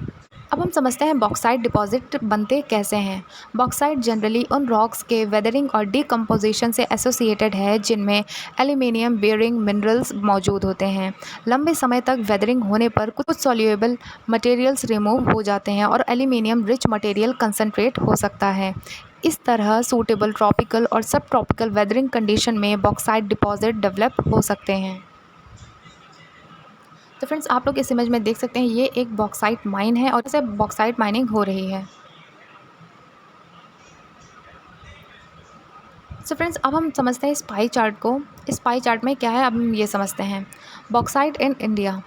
अब हम समझते हैं बॉक्साइट डिपॉजिट बनते कैसे हैं। बॉक्साइट जनरली उन रॉक्स के वेदरिंग और डीकम्पोजिशन से एसोसिएटेड है जिनमें एल्यूमिनियम बेयरिंग मिनरल्स मौजूद होते हैं। लंबे समय तक वेदरिंग होने पर कुछ सॉल्युएबल मटेरियल्स रिमूव हो जाते हैं और एल्यूमिनियम रिच मटेरियल कंसनट्रेट हो सकता है। इस तरह सूटेबल ट्रॉपिकल और सब ट्रॉपिकल वेदरिंग कंडीशन में बॉक्साइट डिपॉजिट डेवलप हो सकते हैं। तो फ्रेंड्स, आप लोग इस इमेज में देख सकते हैं ये एक बॉक्साइट माइन है और इसे बॉक्साइट माइनिंग हो रही है। सो फ्रेंड्स, अब हम समझते हैं इस पाई चार्ट को। इस पाई चार्ट में क्या है, अब हम ये समझते हैं। Bauxite in India.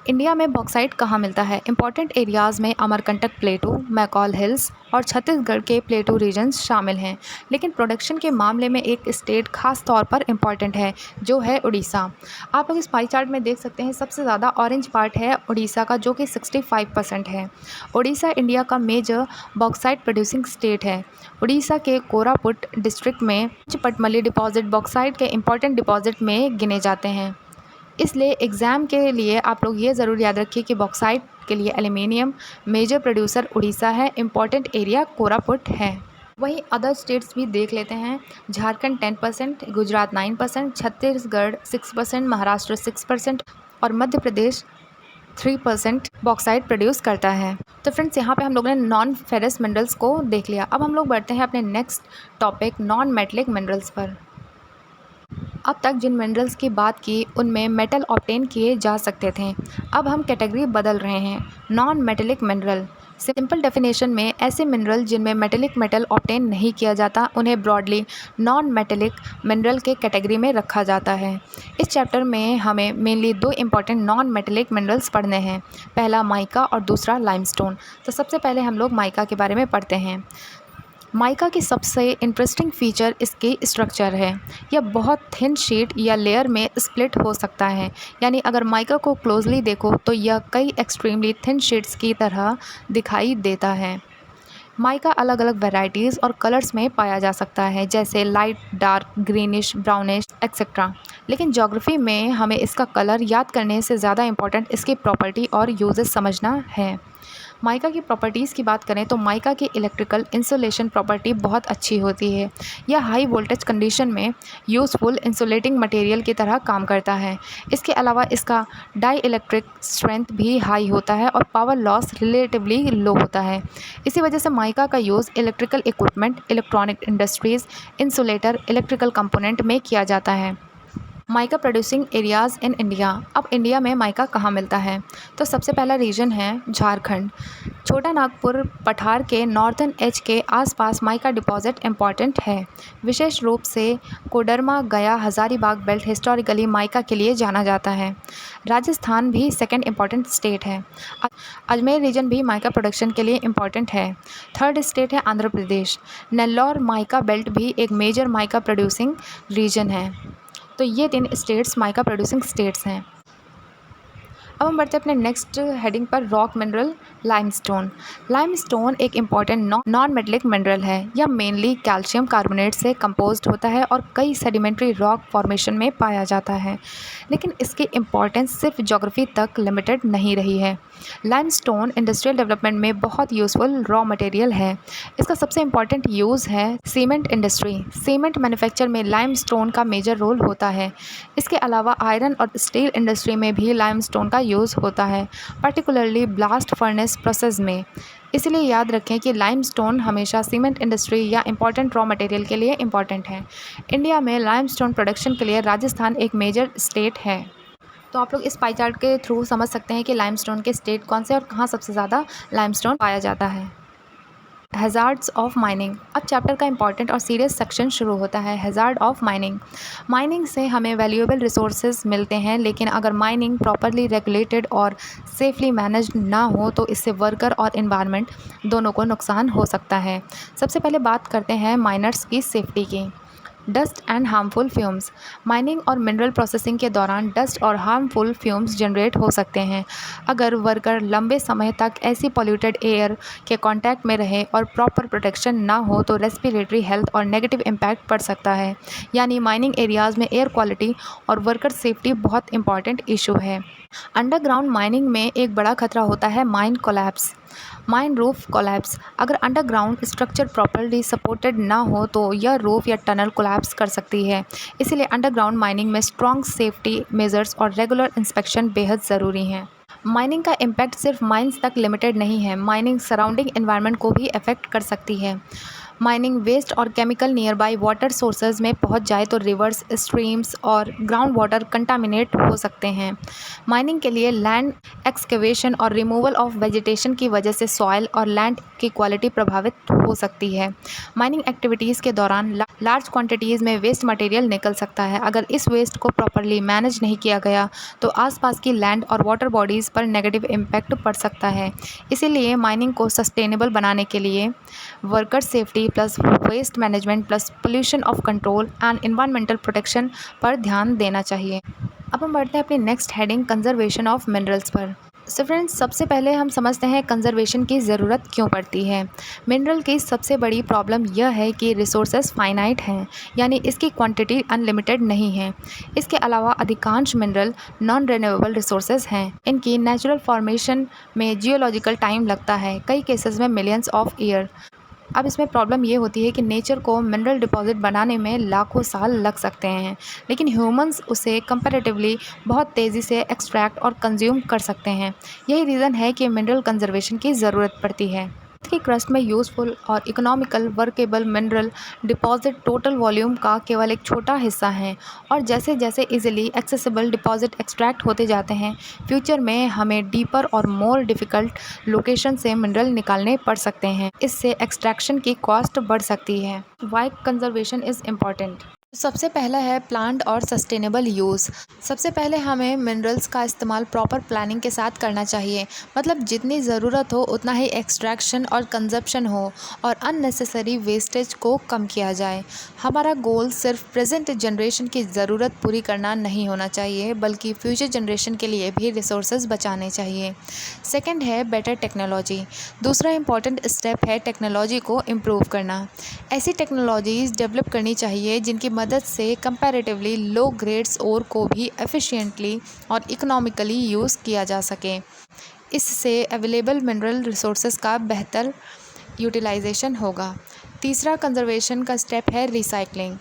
इंडिया में बॉक्साइट कहाँ मिलता है? इंपॉर्टेंट एरियाज़ में अमरकंटक प्लेटू, मैकॉल हिल्स और छत्तीसगढ़ के प्लेटू रीजन्स शामिल हैं, लेकिन प्रोडक्शन के मामले में एक स्टेट खास तौर पर इम्पॉर्टेंट है, जो है उड़ीसा। आप लोग इस पाई चार्ट में देख सकते हैं सबसे ज़्यादा ऑरेंज पार्ट है उड़ीसा का, जो कि 65% है। उड़ीसा इंडिया का मेजर बॉक्साइट प्रोड्यूसिंग स्टेट है। उड़ीसा के कोरापुट डिस्ट्रिक्ट में पटमली डिपॉजिट बॉक्साइट के इम्पॉर्टेंट डिपॉजिट में गिने जाते हैं। इसलिए एग्ज़ाम के लिए आप लोग ये ज़रूर याद रखिए कि बॉक्साइट के लिए एल्युमिनियम, मेजर प्रोड्यूसर उड़ीसा है, इम्पॉर्टेंट एरिया कोरापुट है। वहीं अदर स्टेट्स भी देख लेते हैं। झारखंड 10%, गुजरात 9%, छत्तीसगढ़ 6%, महाराष्ट्र 6% और मध्य प्रदेश 3% बॉक्साइट प्रोड्यूस करता है। तो फ्रेंड्स, यहाँ पे हम लोगों ने नॉन फेरस मिनरल्स को देख लिया। अब हम लोग बढ़ते हैं अपने next topic non metallic minerals पर। अब तक जिन मिनरल्स की बात की उनमें मेटल ऑब्टेन किए जा सकते थे। अब हम कैटेगरी बदल रहे हैं, non metallic mineral. Simple definition में ऐसे मिनरल जिनमें मेटेलिक मेटल ऑब्टेन नहीं किया जाता उन्हें ब्रॉडली नॉन मेटेलिक मिनरल के कैटेगरी में रखा जाता है। इस चैप्टर में हमें mainly 2 important non metallic minerals पढ़ने हैं, पहला माइका और दूसरा लाइमस्टोन। तो सबसे पहले हम लोग माइका के बारे में पढ़ते हैं। माइका की सबसे इंटरेस्टिंग फीचर इसकी स्ट्रक्चर है। यह बहुत थिन शीट या लेयर में स्प्लिट हो सकता है, यानी अगर माइका को क्लोजली देखो तो यह कई एक्सट्रीमली थिन शीट्स की तरह दिखाई देता है। माइका अलग अलग वैरायटीज़ और कलर्स में पाया जा सकता है, जैसे light, dark, greenish, brownish etcetera. लेकिन ज्योग्राफी में हमें इसका कलर याद करने से ज़्यादा इम्पॉर्टेंट इसकी प्रॉपर्टी और यूजेस समझना है। माइका की प्रॉपर्टीज़ की बात करें तो माइका की इलेक्ट्रिकल इंसुलेशन प्रॉपर्टी बहुत अच्छी होती है। यह हाई वोल्टेज कंडीशन में यूज़फुल इंसुलेटिंग मटेरियल की तरह काम करता है। इसके अलावा इसका डाई इलेक्ट्रिक स्ट्रेंथ भी हाई होता है और पावर लॉस रिलेटिवली लो होता है। इसी वजह से माइका का use electrical equipment, electronic industries, insulator, electrical component में किया जाता है। Mica producing areas in India. अब इंडिया में माइका कहाँ मिलता है? तो सबसे पहला रीजन है झारखंड। छोटा नागपुर पठार के नॉर्थर्न एज के आसपास माइका डिपॉजिट इम्पॉर्टेंट है। विशेष रूप से कोडरमा, गया, हज़ारीबाग बेल्ट हिस्टोरिकली माइका के लिए जाना जाता है। राजस्थान भी सेकंड इम्पॉर्टेंट स्टेट है। अजमेर रीजन भी माइका प्रोडक्शन के लिए इम्पॉर्टेंट है। थर्ड स्टेट है आंध्र प्रदेश। नेल्लौर माइका बेल्ट भी एक मेजर माइका प्रोड्यूसिंग रीजन है। तो ये 3 स्टेट्स माइका प्रोड्यूसिंग स्टेट्स हैं। अब हम बढ़ते हैं अपने नेक्स्ट हेडिंग पर, रॉक मिनरल लाइमस्टोन। लाइमस्टोन एक इम्पॉर्टेंट नॉन मेटलिक मिनरल है। यह मेनली कैल्शियम कार्बोनेट से कंपोज्ड होता है और कई सेडिमेंट्री रॉक फॉर्मेशन में पाया जाता है। लेकिन इसकी इम्पॉर्टेंस सिर्फ ज्योग्राफी तक लिमिटेड नहीं रही है। लाइमस्टोन इंडस्ट्रियल डेवलपमेंट में बहुत यूज़फुल रॉ मटेरियल है। इसका सबसे इम्पॉर्टेंट यूज़ है सीमेंट इंडस्ट्री। सीमेंट मैन्युफैक्चर में लाइमस्टोन का मेजर रोल होता है। इसके अलावा आयरन और स्टील इंडस्ट्री में भी लाइमस्टोन का यूज़ होता है, पर्टिकुलरली ब्लास्ट फर्नेस प्रोसेस में। इसलिए याद रखें कि लाइमस्टोन हमेशा सीमेंट इंडस्ट्री या इंपॉर्टेंट रॉ मटेरियल के लिए इम्पॉर्टेंट है। इंडिया में लाइमस्टोन प्रोडक्शन के लिए राजस्थान एक मेजर स्टेट है। तो आप लोग इस पाई चार्ट के थ्रू समझ सकते हैं कि लाइमस्टोन के स्टेट कौन से और कहाँ सबसे ज़्यादा लाइमस्टोन पाया जाता है। Hazards of mining. अब चैप्टर का इंपॉर्टेंट और सीरियस सेक्शन शुरू होता है, हैज़ार्ड ऑफ माइनिंग। माइनिंग से हमें वैल्यूएबल रिसोर्सेज मिलते हैं, लेकिन अगर माइनिंग प्रॉपरली रेगुलेटेड और सेफली मैनेज्ड ना हो तो इससे वर्कर और इन्वायरमेंट दोनों को नुकसान हो सकता है। सबसे पहले बात करते हैं माइनर्स की सेफ्टी की। Dust and harmful fumes. Mining और मिनरल प्रोसेसिंग के दौरान डस्ट और हार्मफुल फ्यूम्स जनरेट हो सकते हैं। अगर वर्कर लंबे समय तक ऐसी पॉल्यूटेड एयर के कांटेक्ट में रहे और प्रॉपर प्रोटेक्शन ना हो तो रेस्पिरेटरी हेल्थ और नेगेटिव इम्पैक्ट पड़ सकता है। यानी माइनिंग एरियाज़ में एयर क्वालिटी और वर्कर सेफ्टी बहुत इंपॉर्टेंट इशू है। अंडरग्राउंड माइनिंग में एक बड़ा खतरा होता है mine collapse, mine roof collapse. अगर अंडरग्राउंड स्ट्रक्चर प्रॉपर्ली सपोर्टेड ना हो तो यह रूफ या टनल कोलैप्स कर सकती है। इसीलिए अंडरग्राउंड माइनिंग में स्ट्रॉन्ग सेफ्टी मेजर्स और रेगुलर इंस्पेक्शन बेहद ज़रूरी हैं। माइनिंग का इम्पैक्ट सिर्फ माइंस तक लिमिटेड नहीं है, माइनिंग सराउंडिंग एनवायरनमेंट को भी अफेक्ट कर सकती है। माइनिंग वेस्ट और chemical near by water sources में पहुंच जाए तो रिवर्स, स्ट्रीम्स और ग्राउंड वाटर कंटामिनेट हो सकते हैं। माइनिंग के लिए लैंड एक्सकेवेशन और रिमूवल ऑफ वेजिटेशन की वजह से सॉइल और लैंड की क्वालिटी प्रभावित हो सकती है। माइनिंग एक्टिविटीज़ के दौरान लार्ज क्वांटिटीज़ में वेस्ट मटेरियल निकल सकता है। अगर इस वेस्ट को प्रॉपरली मैनेज नहीं किया गया तो आसपास की लैंड और वाटर बॉडीज़ पर नेगेटिव इम्पैक्ट पड़ सकता है। इसीलिए माइनिंग को सस्टेनेबल बनाने के लिए worker safety plus waste management plus pollution of control and environmental protection पर ध्यान देना चाहिए। अब हम बढ़ते हैं अपनी next heading conservation of minerals पर। सो फ्रेंड्स, सबसे पहले हम समझते हैं कंजर्वेशन की ज़रूरत क्यों पड़ती है। मिनरल की सबसे बड़ी प्रॉब्लम यह है कि रिसोर्सेज फाइनाइट हैं, यानी इसकी क्वांटिटी अनलिमिटेड नहीं है। इसके अलावा अधिकांश मिनरल नॉन रिन्यूएबल रिसोर्सेज हैं। इनकी नेचुरल फॉर्मेशन में जियोलॉजिकल टाइम लगता है, कई केसेस में मिलियंस ऑफ ईयर। अब इसमें प्रॉब्लम ये होती है कि नेचर को मिनरल डिपॉजिट बनाने में लाखों साल लग सकते हैं, लेकिन ह्यूमंस उसे कंपैरेटिवली बहुत तेज़ी से एक्सट्रैक्ट और कंज्यूम कर सकते हैं। यही रीज़न है कि मिनरल कंजर्वेशन की ज़रूरत पड़ती है। की क्रस्ट में यूज़फुल और economical workable mineral deposit total volume का केवल एक छोटा हिस्सा है, और जैसे जैसे इजीली एक्सेसिबल डिपॉजिट एक्सट्रैक्ट होते जाते हैं, फ्यूचर में हमें डीपर और मोर डिफ़िकल्ट लोकेशन से मिनरल निकालने पड़ सकते हैं। इससे एक्सट्रैक्शन की कॉस्ट बढ़ सकती है। Why conservation is important. सबसे पहला है प्लान्ड और सस्टेनेबल यूज़। सबसे पहले हमें मिनरल्स का इस्तेमाल प्रॉपर प्लानिंग के साथ करना चाहिए, मतलब जितनी ज़रूरत हो उतना ही एक्सट्रैक्शन और कंजप्शन हो, और अननेसेसरी वेस्टेज को कम किया जाए। हमारा गोल सिर्फ प्रेजेंट जनरेशन की ज़रूरत पूरी करना नहीं होना चाहिए, बल्कि फ्यूचर जनरेशन के लिए भी रिसोर्सेज बचाने चाहिए। सेकेंड है बेटर टेक्नोलॉजी। दूसरा इंपॉर्टेंट स्टेप है टेक्नोलॉजी को इम्प्रूव करना। ऐसी टेक्नोलॉजीज़ डेवलप करनी चाहिए जिनकी मदद से कंपैरेटिवली लो ग्रेड्स ओर को भी एफिशिएंटली और इकोनॉमिकली यूज़ किया जा सके। इससे अवेलेबल मिनरल रिसोर्सेज का बेहतर यूटिलाइजेशन होगा। तीसरा कंजर्वेशन का स्टेप है रिसाइकलिंग।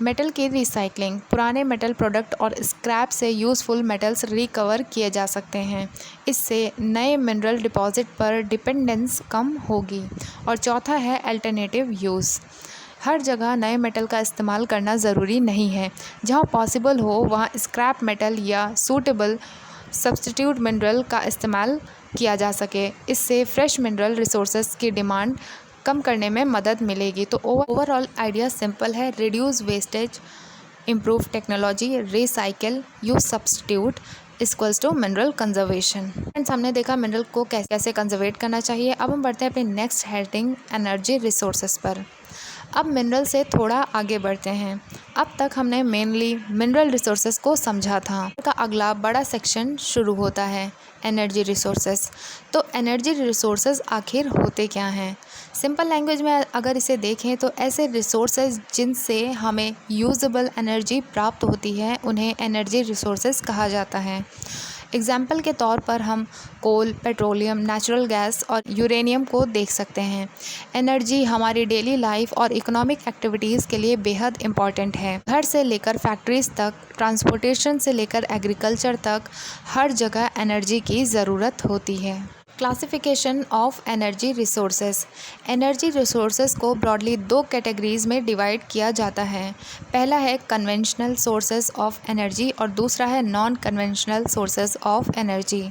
मेटल की रिसाइकलिंग। पुराने मेटल प्रोडक्ट और स्क्रैप से यूज़फुल मेटल्स रिकवर किए जा सकते हैं। इससे नए मिनरल डिपॉजिट पर डिपेंडेंस कम होगी। और चौथा है अल्टरनेटिव यूज़। हर जगह नए मेटल का इस्तेमाल करना ज़रूरी नहीं है। जहाँ पॉसिबल हो वहाँ स्क्रैप मेटल या सूटेबल सब्स्टिट्यूट मिनरल का इस्तेमाल किया जा सके। इससे फ्रेश मिनरल रिसोर्सेज की डिमांड कम करने में मदद मिलेगी। तो ओवरऑल आइडिया सिंपल है: reduce wastage, improve technology, recycle, use substitute equals to mineral conservation. Friends, हमने देखा मिनरल को कैसे कंजर्वेट करना चाहिए। अब हम बढ़ते हैं अपनी नेक्स्ट हेडिंग एनर्जी रिसोर्सेज पर। अब मिनरल से थोड़ा आगे बढ़ते हैं। अब तक हमने मेनली मिनरल रिसोर्सेज को समझा था। का अगला बड़ा सेक्शन शुरू होता है एनर्जी रिसोर्सेज। तो एनर्जी रिसोर्सेज आखिर होते क्या हैं? सिंपल लैंग्वेज में अगर इसे देखें तो ऐसे रिसोर्सेज जिनसे हमें यूजेबल एनर्जी प्राप्त होती है उन्हें एनर्जी रिसोर्सेज कहा जाता है। एग्जाम्पल के तौर पर हम कोल, पेट्रोलियम, नेचुरल गैस और यूरेनियम को देख सकते हैं। एनर्जी हमारी डेली लाइफ और इकोनॉमिक एक्टिविटीज़ के लिए बेहद इम्पॉर्टेंट है। घर से लेकर फैक्ट्रीज़ तक, ट्रांसपोर्टेशन से लेकर एग्रीकल्चर तक, हर जगह एनर्जी की ज़रूरत होती है। Classification of energy resources. Energy resources को ब्रॉडली दो कैटेगरीज़ में डिवाइड किया जाता है। पहला है कन्वेंशनल सोर्सेज ऑफ एनर्जी और दूसरा है non conventional sources of energy.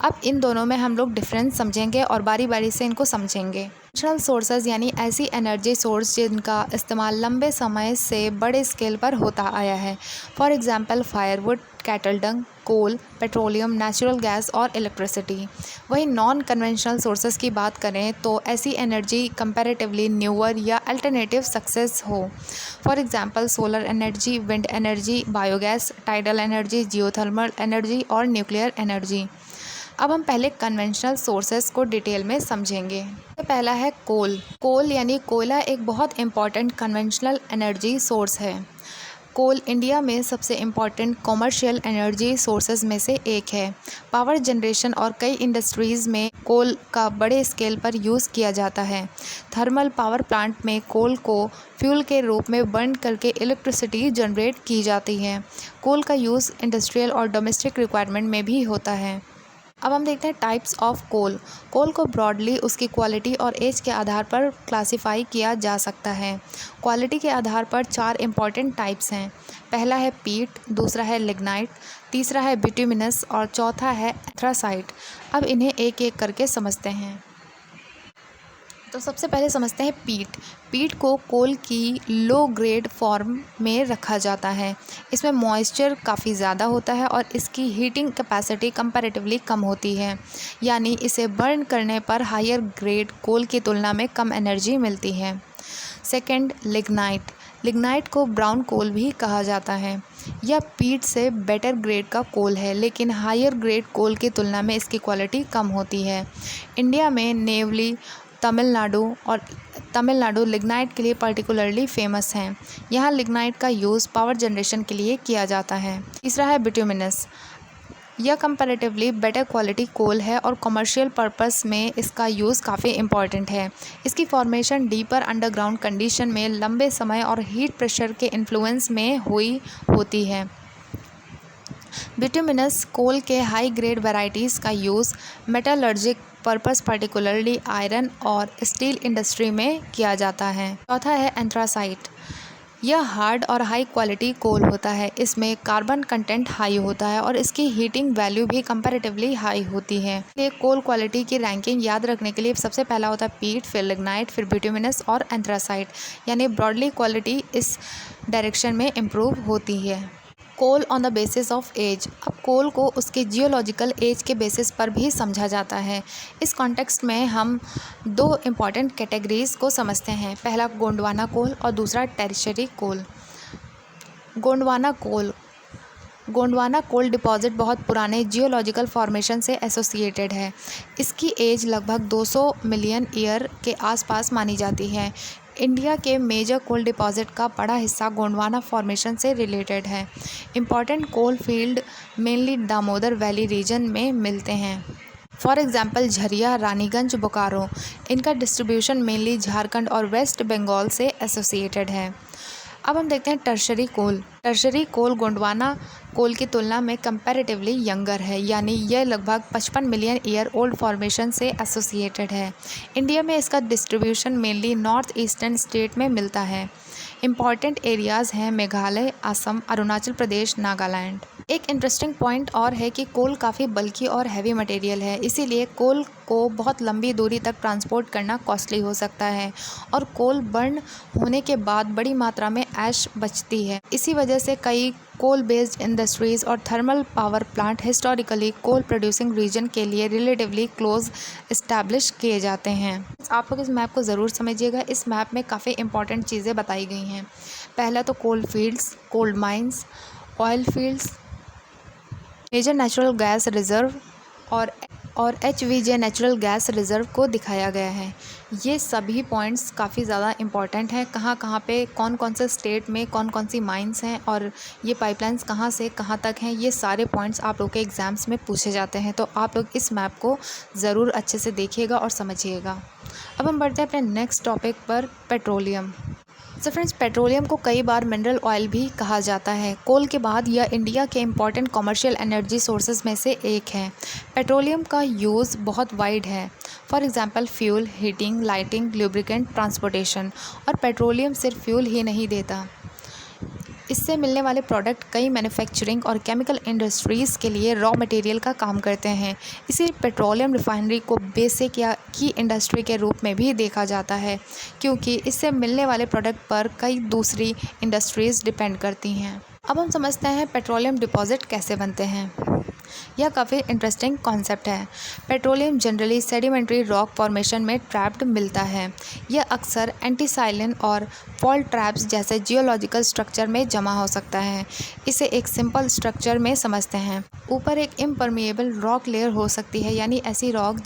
अब इन दोनों में हम लोग डिफरेंस समझेंगे और बारी बारी से इनको समझेंगे। कन्वेंशनल सोर्सेज यानी ऐसी एनर्जी सोर्स जिनका इस्तेमाल लंबे समय से बड़े स्केल पर होता आया है। For example firewood, cattle dung, coal, petroleum, natural gas और इलेक्ट्रिसिटी। वहीं नॉन कन्वेंशनल सोर्सेज की बात करें तो ऐसी एनर्जी कंपैरेटिवली न्यूअर या अल्टरनेटिव सक्सेस हो। For example solar energy, wind energy, biogas, tidal energy, geothermal energy और न्यूक्लियर एनर्जी। अब हम पहले कन्वेंशनल सोर्सेज को डिटेल में समझेंगे। पहला है कोल। कोल यानी कोयला एक बहुत इम्पॉर्टेंट कन्वेंशनल एनर्जी सोर्स है। कोल इंडिया में सबसे इम्पॉर्टेंट कॉमर्शियल एनर्जी सोर्सेज में से एक है। पावर जनरेशन और कई इंडस्ट्रीज़ में कोल का बड़े स्केल पर यूज़ किया जाता है। थर्मल पावर प्लांट में कोल को फ्यूल के रूप में बर्न करके इलेक्ट्रिसिटी जनरेट की जाती है। कोल का यूज़ इंडस्ट्रियल और डोमेस्टिक रिक्वायरमेंट में भी होता है। अब हम देखते हैं टाइप्स ऑफ कोल। कोल को ब्रॉडली उसकी क्वालिटी और एज के आधार पर क्लासिफाई किया जा सकता है। क्वालिटी के आधार पर 4 इंपॉर्टेंट टाइप्स हैं। पहला है पीट, दूसरा है लिग्नाइट, तीसरा है बिट्यूमिनस और चौथा है एंथ्रासाइट। अब इन्हें एक एक करके समझते हैं। तो सबसे पहले समझते हैं पीट। पीट को कोल की लो ग्रेड फॉर्म में रखा जाता है। इसमें मॉइस्चर काफ़ी ज़्यादा होता है और इसकी हीटिंग कैपेसिटी कंपैरेटिवली कम होती है, यानी इसे बर्न करने पर हायर ग्रेड कोल की तुलना में कम एनर्जी मिलती है। Second, lignite. लिग्नाइट को ब्राउन कोल भी कहा जाता है। यह पीट से बेटर ग्रेड का कोल है, लेकिन हायर ग्रेड कोल की तुलना में इसकी क्वालिटी कम होती है। इंडिया में नेवली, तमिलनाडु लिग्नाइट के लिए पर्टिकुलरली फेमस हैं। यहाँ लिग्नाइट का यूज़ पावर जनरेशन के लिए किया जाता है। तीसरा है बिट्यूमिनस। यह कंपैरेटिवली बेटर क्वालिटी कोल है और कमर्शियल पर्पस में इसका यूज़ काफ़ी इम्पॉर्टेंट है। इसकी फॉर्मेशन डीपर अंडरग्राउंड कंडीशन में लंबे समय और हीट प्रेशर के इन्फ्लुएंस में होती है। बिट्यूमिनस कोल के हाई ग्रेड वैरायटीज़ का यूज़ मेटलर्जिक पर्पस पर्टिकुलरली आयरन और स्टील इंडस्ट्री में किया जाता है। चौथा है एंथ्रासाइट। यह हार्ड और हाई क्वालिटी कोल होता है। इसमें कार्बन कंटेंट हाई होता है और इसकी हीटिंग वैल्यू भी कंपैरेटिवली हाई होती है। ये कोल क्वालिटी की रैंकिंग याद रखने के लिए सबसे पहला होता है पीट, फिर लिग्नाइट, फिर बिट्यूमिनस और एंथ्रासाइट, यानी ब्रॉडली क्वालिटी इस डायरेक्शन में इम्प्रूव होती है। Coal on the basis of age. अब कोल को उसके जियोलॉजिकल एज के बेसिस पर भी समझा जाता है। इस कॉन्टेक्स्ट में हम दो इम्पॉर्टेंट कैटेगरीज़ को समझते हैं। पहला गोंडवाना कोल और दूसरा टेरिशरी कोल। गोंडवाना कोल डिपॉजिट बहुत पुराने जियोलॉजिकल फॉर्मेशन से एसोसिएटेड है। इसकी एज लगभग 200 मिलियन ईयर के आसपास मानी जाती है। इंडिया के मेजर कोल डिपॉजिट का बड़ा हिस्सा गोंडवाना फॉर्मेशन से रिलेटेड है। Important coal field mainly Damodar valley region में मिलते हैं। For example Jharia, Raniganj, Bokaro. इनका डिस्ट्रीब्यूशन मेनली झारखंड और वेस्ट बंगाल से एसोसिएटेड है। अब हम देखते हैं टर्शरी कोल। टर्शरी कोल गोंडवाना कोल की तुलना में कंपैरेटिवली यंगर है, यानी यह लगभग 55 मिलियन ईयर ओल्ड फॉर्मेशन से एसोसिएटेड है। इंडिया में इसका distribution mainly north eastern state में मिलता है। इम्पॉर्टेंट एरियाज़ हैं मेघालय, असम, अरुणाचल प्रदेश, नागालैंड। एक इंटरेस्टिंग पॉइंट और है कि कोल काफ़ी बल्की और हैवी मटेरियल है, इसीलिए कोल को बहुत लंबी दूरी तक ट्रांसपोर्ट करना कॉस्टली हो सकता है और कोल बर्न होने के बाद बड़ी मात्रा में ऐश बचती है। इसी वजह से कई कोल बेस्ड इंडस्ट्रीज़ और thermal power plant historically coal producing region के लिए रिलेटिवली क्लोज इस्टेब्लिश किए जाते हैं। आप लोग इस मैप को ज़रूर समझिएगा। इस मैप में काफ़ी इंपॉर्टेंट चीज़ें बताई गई हैं। पहला तो coal fields, coal mines, oil fields, major natural gas reserve और HVJ नेचुरल गैस रिज़र्व को दिखाया गया है। ये सभी पॉइंट्स काफ़ी ज़्यादा इम्पॉर्टेंट हैं। कहाँ कहाँ पे कौन कौन से स्टेट में कौन कौन सी माइंस हैं और ये पाइपलाइंस कहाँ से कहाँ तक हैं, ये सारे पॉइंट्स आप लोग के एग्ज़ाम्स में पूछे जाते हैं। तो आप लोग इस मैप को ज़रूर अच्छे से देखिएगा और समझिएगा। अब हम बढ़ते हैं अपने नेक्स्ट टॉपिक पर, पेट्रोलियम। सो फ्रेंड्स, पेट्रोलियम को कई बार मिनरल ऑयल भी कहा जाता है। कोल के बाद यह इंडिया के इम्पॉर्टेंट कमर्शियल एनर्जी सोर्सेज में से एक है। पेट्रोलियम का यूज़ बहुत वाइड है। For example fuel, heating, lighting, lubricant, transportation. और पेट्रोलियम सिर्फ फ्यूल ही नहीं देता, इससे मिलने वाले प्रोडक्ट कई मैन्युफैक्चरिंग और केमिकल इंडस्ट्रीज़ के लिए रॉ मटेरियल का काम करते हैं। इसी पेट्रोलियम रिफाइनरी को बेसिक या की इंडस्ट्री के रूप में भी देखा जाता है, क्योंकि इससे मिलने वाले प्रोडक्ट पर कई दूसरी इंडस्ट्रीज़ डिपेंड करती हैं। अब हम समझते हैं पेट्रोलियम डिपॉजिट कैसे बनते हैं। यह काफ़ी इंटरेस्टिंग कॉन्सेप्ट है। Petroleum generally sedimentary rock formation में ट्रैप्ड मिलता है। यह अक्सर एंटीसाइलिन और फॉल्ट ट्रैप्स जैसे जियोलॉजिकल स्ट्रक्चर में जमा हो सकता है। इसे एक सिंपल स्ट्रक्चर में समझते हैं। ऊपर एक इम्परमिएबल रॉक लेयर हो सकती है, यानी ऐसी रॉक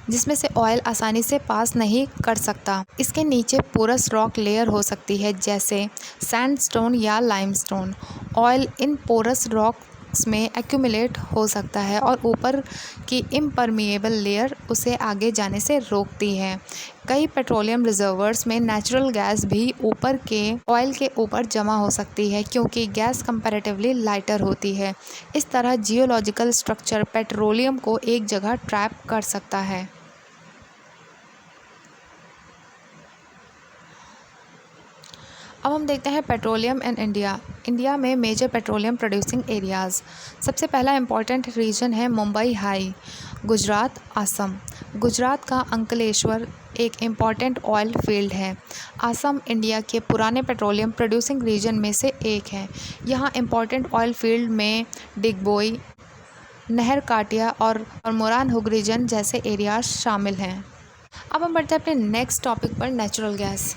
जिसमें से ऑयल आसानी से पास नहीं कर सकता। इसके नीचे पोरस रॉक लेयर हो सकती है, जैसे सैंडस्टोन या लाइमस्टोन। ऑयल इन पोरस रॉक्स में एक्यूमुलेट हो सकता है और ऊपर की इम्परमिएबल लेयर उसे आगे जाने से रोकती है। कई पेट्रोलियम रिजर्वर्स में नेचुरल गैस भी ऊपर के ऑयल के ऊपर जमा हो सकती है, क्योंकि गैस कंपैरेटिवली लाइटर होती है। इस तरह जियोलॉजिकल स्ट्रक्चर पेट्रोलियम को एक जगह ट्रैप कर सकता है। अब हम देखते हैं पेट्रोलियम इन इंडिया। इंडिया में मेजर पेट्रोलियम प्रोड्यूसिंग एरियाज़। सबसे पहला इम्पॉर्टेंट रीजन है मुंबई हाई, गुजरात, असम। गुजरात का अंकलेश्वर एक इम्पॉर्टेंट ऑयल फील्ड है। असम इंडिया के पुराने पेट्रोलियम प्रोड्यूसिंग रीजन में से एक है। यहाँ इम्पॉर्टेंट ऑयल फील्ड में डिगबोई, नहर काटिया और मोरान हुग रीजन जैसे एरियाज शामिल हैं। अब हम बढ़ते हैं अपने नेक्स्ट टॉपिक पर, नेचुरल गैस।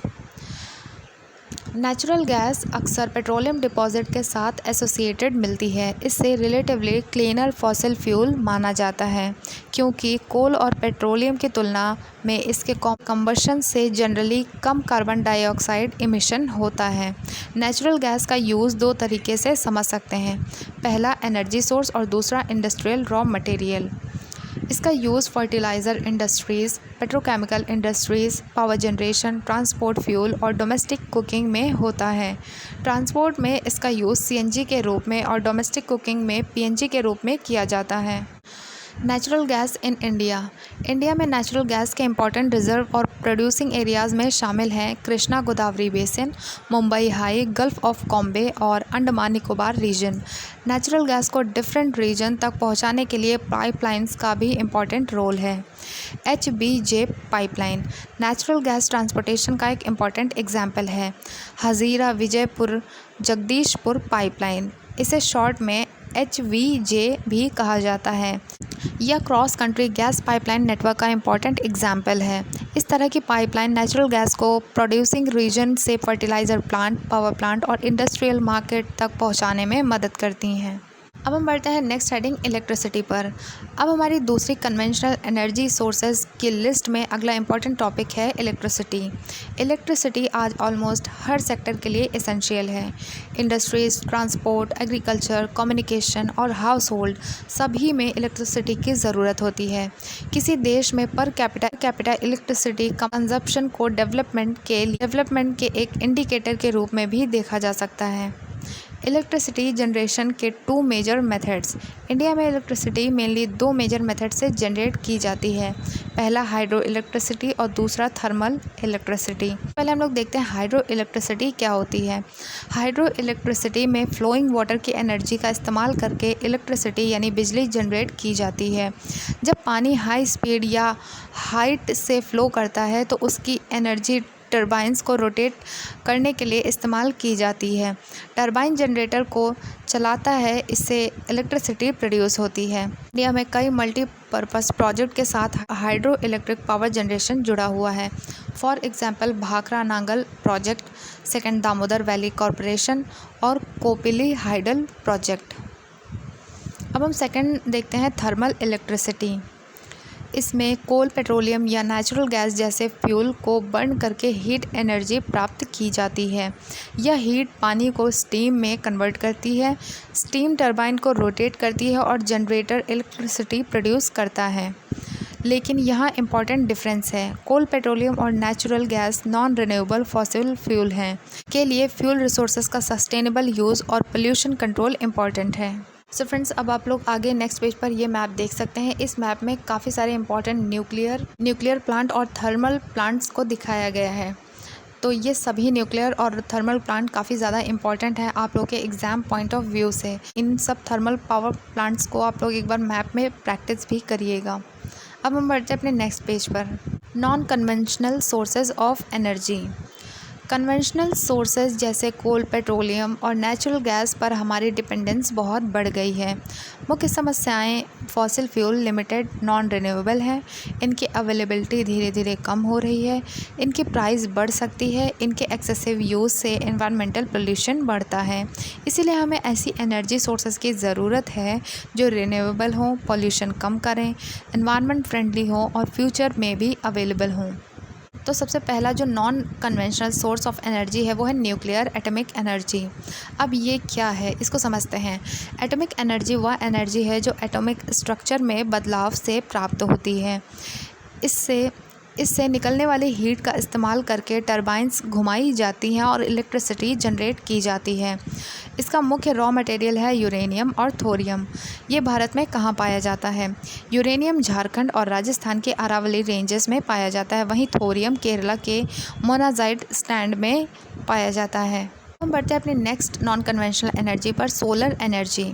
नेचुरल गैस अक्सर पेट्रोलियम डिपॉजिट के साथ एसोसिएटेड मिलती है। इससे रिलेटिवली क्लीनर फॉसिल फ्यूल माना जाता है, क्योंकि कोल और पेट्रोलियम की तुलना में इसके कंबशन से जनरली कम कार्बन डाइऑक्साइड इमिशन होता है। नेचुरल गैस का यूज़ दो तरीके से समझ सकते हैं। पहला एनर्जी सोर्स और दूसरा इंडस्ट्रियल रॉ मटेरियल। इसका use fertiliser industries, petrochemical industries, power generation, transport fuel और डोमेस्टिक कुकिंग में होता है। ट्रांसपोर्ट में इसका यूज़ सीएनजी के रूप में और डोमेस्टिक कुकिंग में पीएनजी के रूप में किया जाता है। नेचुरल गैस इन इंडिया में नेचुरल गैस के इंपॉर्टेंट रिजर्व और प्रोड्यूसिंग एरियाज़ में शामिल हैं Krishna Godavari basin, Mumbai high, gulf of Cambay और Andaman Nicobar region. Natural gas को डिफरेंट रीजन तक पहुंचाने के लिए पाइपलाइंस का भी इम्पॉर्टेंट रोल है। HBJ pipeline natural gas transportation का एक इम्पॉर्टेंट एग्जाम्पल है। हज़ीरा विजयपुर जगदीशपुर पाइपलाइन, इसे शॉर्ट में HVJ भी कहा जाता है। यह cross country gas pipeline network का इम्पॉर्टेंट एग्जाम्पल है। इस तरह की पाइपलाइन नेचुरल गैस को प्रोड्यूसिंग रीजन से फर्टिलाइज़र प्लांट, पावर प्लांट और इंडस्ट्रियल मार्केट तक पहुंचाने में मदद करती हैं। अब हम बढ़ते हैं नेक्स्ट हेडिंग इलेक्ट्रिसिटी पर। अब हमारी दूसरी कन्वेंशनल एनर्जी सोर्सेज की लिस्ट में अगला इम्पॉर्टेंट टॉपिक है इलेक्ट्रिसिटी। इलेक्ट्रिसिटी आज ऑलमोस्ट हर सेक्टर के लिए एसेंशियल है। इंडस्ट्रीज, ट्रांसपोर्ट, एग्रीकल्चर, कम्युनिकेशन और हाउस होल्ड सभी में इलेक्ट्रिसिटी की ज़रूरत होती है। किसी देश में पर कैपिटा इलेक्ट्रिसिटी कंजप्शन को डेवलपमेंट के एक इंडिकेटर के रूप में भी देखा जा सकता है। इलेक्ट्रिसिटी जनरेशन के टू मेजर मेथड्स। इंडिया में इलेक्ट्रिसिटी मेनली दो मेजर मेथड से जनरेट की जाती है। पहला हाइड्रो इलेक्ट्रिसिटी और दूसरा थर्मल इलेक्ट्रिसिटी। पहले हम लोग देखते हैं हाइड्रो इलेक्ट्रिसिटी क्या होती है। हाइड्रो इलेक्ट्रिसिटी में फ्लोइंग वाटर की एनर्जी का इस्तेमाल करके इलेक्ट्रिसिटी यानी बिजली जनरेट की जाती है। जब पानी हाई स्पीड या हाइट से फ्लो करता है तो उसकी एनर्जी टरबाइंस को रोटेट करने के लिए इस्तेमाल की जाती है। टरबाइन जनरेटर को चलाता है, इससे इलेक्ट्रिसिटी प्रोड्यूस होती है। इंडिया में कई मल्टीपर्पज़ प्रोजेक्ट के साथ हाइड्रो इलेक्ट्रिक पावर जनरेशन जुड़ा हुआ है। For example Bhakra Nangal project, second Damodar valley corporation और कोपिली हाइडल प्रोजेक्ट। अब हम सेकंड देखते हैं थर्मल इलेक्ट्रिसिटी। इसमें कोल, पेट्रोलियम या नेचुरल गैस जैसे फ्यूल को बर्न करके हीट एनर्जी प्राप्त की जाती है। यह हीट पानी को स्टीम में कन्वर्ट करती है। स्टीम टरबाइन को रोटेट करती है और जनरेटर इलेक्ट्रिसिटी प्रोड्यूस करता है। लेकिन यहाँ इम्पॉर्टेंट डिफरेंस है। कोल, पेट्रोलियम और natural gas non renewable fossil fuel हैं। के लिए फ्यूल रिसोर्सेज का सस्टेनेबल यूज़ और पोल्यूशन कंट्रोल इम्पॉर्टेंट है। सो फ्रेंड्स, अब आप लोग आगे नेक्स्ट पेज पर ये मैप देख सकते हैं। इस मैप में काफ़ी सारे इंपॉर्टेंट न्यूक्लियर प्लांट और थर्मल प्लांट्स को दिखाया गया है। तो ये सभी न्यूक्लियर और थर्मल प्लांट काफ़ी ज़्यादा इंपॉर्टेंट है आप लोग के एग्ज़ाम पॉइंट ऑफ व्यू से। इन सब थर्मल पावर प्लांट्स को आप लोग एक बार मैप में प्रैक्टिस भी करिएगा। अब हम बढ़ते हैं अपने नेक्स्ट पेज पर। Non conventional sources of energy. Conventional sources जैसे कोल, पेट्रोलियम और नेचुरल गैस पर हमारी डिपेंडेंस बहुत बढ़ गई है। मुख्य समस्याएं fossil fuel limited, non renewable है। इनकी अवेलेबिलिटी धीरे धीरे कम हो रही है। इनकी प्राइस बढ़ सकती है। इनके एक्सेसिव यूज़ से एनवायरमेंटल पोल्यूशन बढ़ता है। इसीलिए हमें ऐसी एनर्जी सोर्सेज की ज़रूरत है जो रिन्यूएबल हों, पोल्यूशन कम करें, एनवायरमेंट फ्रेंडली हों और फ्यूचर में भी अवेलेबल हों। तो सबसे पहला जो non conventional source of energy है वो है न्यूक्लियर एटॉमिक एनर्जी। अब ये क्या है, इसको समझते हैं। एटॉमिक एनर्जी वह एनर्जी है जो एटॉमिक स्ट्रक्चर में बदलाव से प्राप्त होती है। इससे निकलने वाली हीट का इस्तेमाल करके टरबाइंस घुमाई जाती हैं और इलेक्ट्रिसिटी जनरेट की जाती है। इसका मुख्य रॉ मटेरियल है यूरेनियम और थोरियम। ये भारत में कहाँ पाया जाता है? यूरेनियम झारखंड और राजस्थान के अरावली रेंजेस में पाया जाता है। वहीं थोरियम केरला के मोनाजाइट स्टैंड में पाया जाता है। हम बढ़ते हैं अपने नेक्स्ट नॉन कन्वेंशनल एनर्जी पर, सोलर एनर्जी।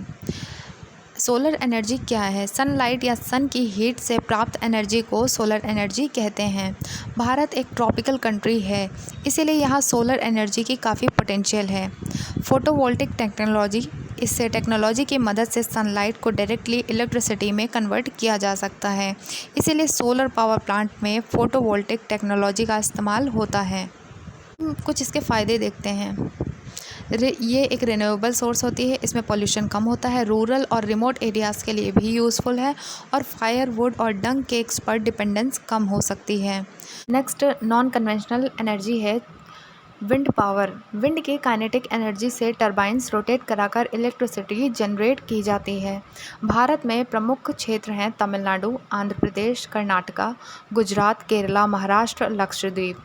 सोलर एनर्जी क्या है? सनलाइट या सन की हीट से प्राप्त एनर्जी को सोलर एनर्जी कहते हैं। भारत एक ट्रॉपिकल कंट्री है, इसीलिए यहाँ सोलर एनर्जी की काफ़ी पोटेंशियल है। फोटोवोल्टिक टेक्नोलॉजी, इससे टेक्नोलॉजी की मदद से सनलाइट को डायरेक्टली इलेक्ट्रिसिटी में कन्वर्ट किया जा सकता है। इसीलिए सोलर पावर प्लांट में फोटोवोल्टिक टेक्नोलॉजी का इस्तेमाल होता है। कुछ इसके फ़ायदे देखते हैं। ये एक रिन्यूएबल सोर्स होती है, इसमें पॉल्यूशन कम होता है, रूरल और रिमोट एरियाज़ के लिए भी यूज़फुल है और फायरवुड और डंग केक्स पर डिपेंडेंस कम हो सकती है। नेक्स्ट नॉन कन्वेंशनल एनर्जी है विंड पावर। विंड की काइनेटिक एनर्जी से टरबाइन्स रोटेट कराकर इलेक्ट्रिसिटी जनरेट की जाती है। भारत में प्रमुख क्षेत्र हैं तमिलनाडु, आंध्र प्रदेश, कर्नाटका, गुजरात, केरला, महाराष्ट्र, लक्षद्वीप।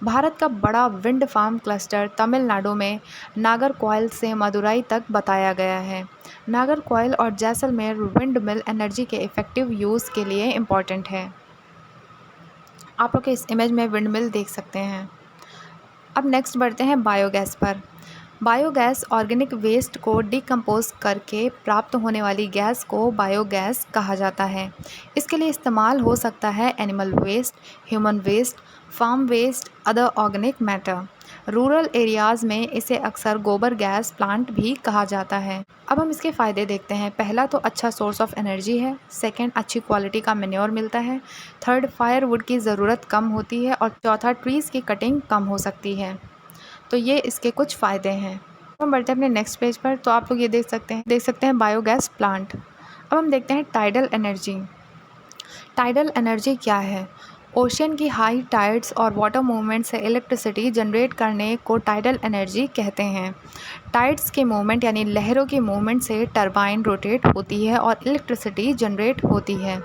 भारत का बड़ा विंड फार्म क्लस्टर तमिलनाडु में नागरकोइल से मदुराई तक बताया गया है। नागरकोइल और जैसलमेर विंड मिल एनर्जी के इफ़ेक्टिव यूज़ के लिए इम्पॉर्टेंट है। आप लोग इस इमेज में विंड मिल देख सकते हैं। अब नेक्स्ट बढ़ते हैं बायोगैस पर। बायोगैस ऑर्गेनिक वेस्ट को डिकम्पोज करके प्राप्त होने वाली गैस को बायोगैस कहा जाता है। इसके लिए इस्तेमाल हो सकता है animal waste, human waste, farm waste, other organic matter. Rural areas में इसे अक्सर गोबर गैस प्लांट भी कहा जाता है। अब हम इसके फ़ायदे देखते हैं। पहला तो अच्छा सोर्स ऑफ एनर्जी है। सेकंड, अच्छी क्वालिटी का मैन्योर मिलता है। थर्ड, फायरवुड की ज़रूरत कम होती है। और चौथा, ट्रीज़ की कटिंग कम हो सकती है। तो ये इसके कुछ फ़ायदे हैं। हम बढ़ते हैं अपने नेक्स्ट पेज पर। तो आप लोग ये देख सकते हैं बायोगैस प्लांट। अब हम देखते हैं टाइडल एनर्जी। टाइडल एनर्जी क्या है? ओशन की हाई टाइड्स और वाटर मूवमेंट से इलेक्ट्रिसिटी जनरेट करने को टाइडल एनर्जी कहते हैं। टाइड्स के मूवमेंट यानी लहरों के मूवमेंट से टरबाइन रोटेट होती है और इलेक्ट्रिसिटी जनरेट होती है।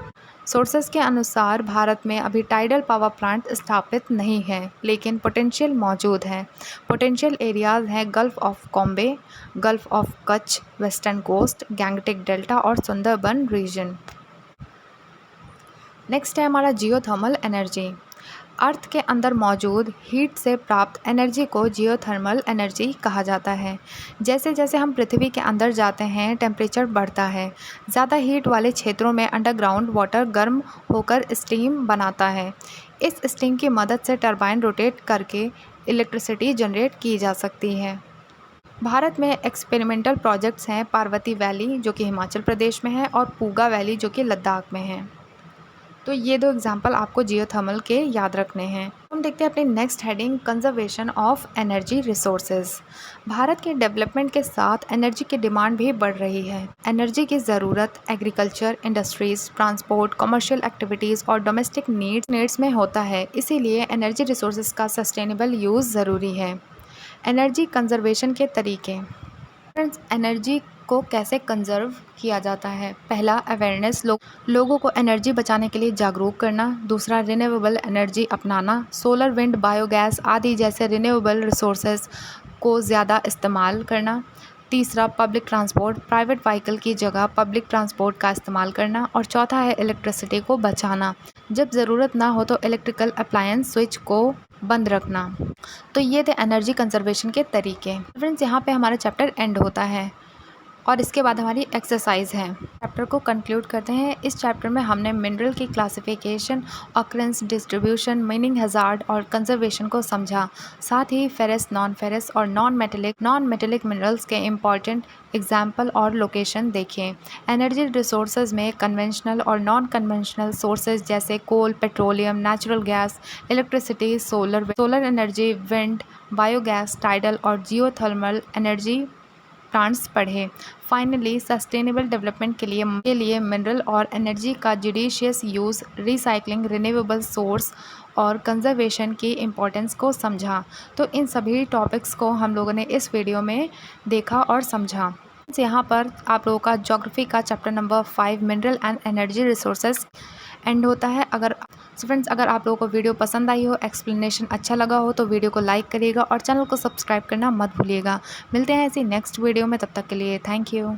सोर्सेज के अनुसार भारत में अभी टाइडल पावर प्लांट स्थापित नहीं है, लेकिन पोटेंशियल मौजूद है। पोटेंशियल एरियाज़ हैं gulf of Cambay, gulf of Kutch, western coast, Gangetic delta और सुंदरबन रीजन। नेक्स्ट है हमारा जियोथर्मल एनर्जी। अर्थ के अंदर मौजूद हीट से प्राप्त एनर्जी को जियोथर्मल एनर्जी कहा जाता है। जैसे जैसे हम पृथ्वी के अंदर जाते हैं टेम्परेचर बढ़ता है। ज़्यादा हीट वाले क्षेत्रों में अंडरग्राउंड वाटर गर्म होकर स्टीम बनाता है। इस स्टीम की मदद से टरबाइन रोटेट करके इलेक्ट्रिसिटी जनरेट की जा सकती है। भारत में एक्सपेरिमेंटल प्रोजेक्ट्स हैं पार्वती वैली जो कि हिमाचल प्रदेश में है और पूगा वैली जो कि लद्दाख में है। तो ये दो एग्जाम्पल आपको जियोथर्मल के याद रखने हैं। हम देखते हैं अपनी next heading, conservation of energy resources. Bharat के डेवलपमेंट के साथ एनर्जी की डिमांड भी बढ़ रही है। एनर्जी की ज़रूरत agriculture, industries, transport, commercial activities और डोमेस्टिक नीड्स में होता है। इसीलिए एनर्जी रिसोर्सेज का सस्टेनेबल यूज़ ज़रूरी है। एनर्जी कंजर्वेशन के तरीके। फ्रेंड्स, एनर्जी को कैसे कंजर्व किया जाता है? पहला, अवेयरनेस, लोगों को एनर्जी बचाने के लिए जागरूक करना। दूसरा, रिन्यूएबल एनर्जी अपनाना, सोलर, विंड, बायोगैस आदि जैसे रिन्यूएबल रिसोर्सेज को ज़्यादा इस्तेमाल करना। तीसरा, पब्लिक ट्रांसपोर्ट, प्राइवेट व्हीकल की जगह पब्लिक ट्रांसपोर्ट का इस्तेमाल करना। और चौथा है इलेक्ट्रिसिटी को बचाना, जब ज़रूरत ना हो तो इलेक्ट्रिकल अप्लायंस स्विच को बंद रखना। तो ये थे एनर्जी कंजर्वेशन के तरीके। फ्रेंड्स, यहाँ पे हमारा चैप्टर एंड होता है और इसके बाद हमारी एक्सरसाइज है। चैप्टर को कंक्लूड करते हैं। इस चैप्टर में हमने मिनरल की classification, occurrence, distribution, mining, hazard और कंजर्वेशन को समझा। साथ ही फेरस, नॉन फेरस और नॉन मेटेलिक मिनरल्स के इम्पॉर्टेंट एग्जाम्पल और लोकेशन देखें। एनर्जी रिसोर्सेज में कन्वेंशनल और नॉन कन्वेंशनल सोर्सेज जैसे coal, petroleum, natural gas, electricity, solar energy, wind, biogas, tidal और जियोथर्मल एनर्जी प्लांट्स पढ़े। फाइनली, सस्टेनेबल डेवलपमेंट के लिए मिनरल और एनर्जी का judicious use, recycling, renewable source और कंजर्वेशन की इम्पोर्टेंस को समझा। तो इन सभी टॉपिक्स को हम लोगों ने इस वीडियो में देखा और समझा। यहाँ पर आप लोगों का ज्योग्राफी का chapter number 5 mineral and energy resources and होता है। फ्रेंड्स, अगर आप लोगों को वीडियो पसंद आई हो, एक्सप्लेनेशन अच्छा लगा हो तो वीडियो को लाइक करिएगा और चैनल को सब्सक्राइब करना मत भूलिएगा। मिलते हैं ऐसी नेक्स्ट वीडियो में, तब तक के लिए थैंक यू।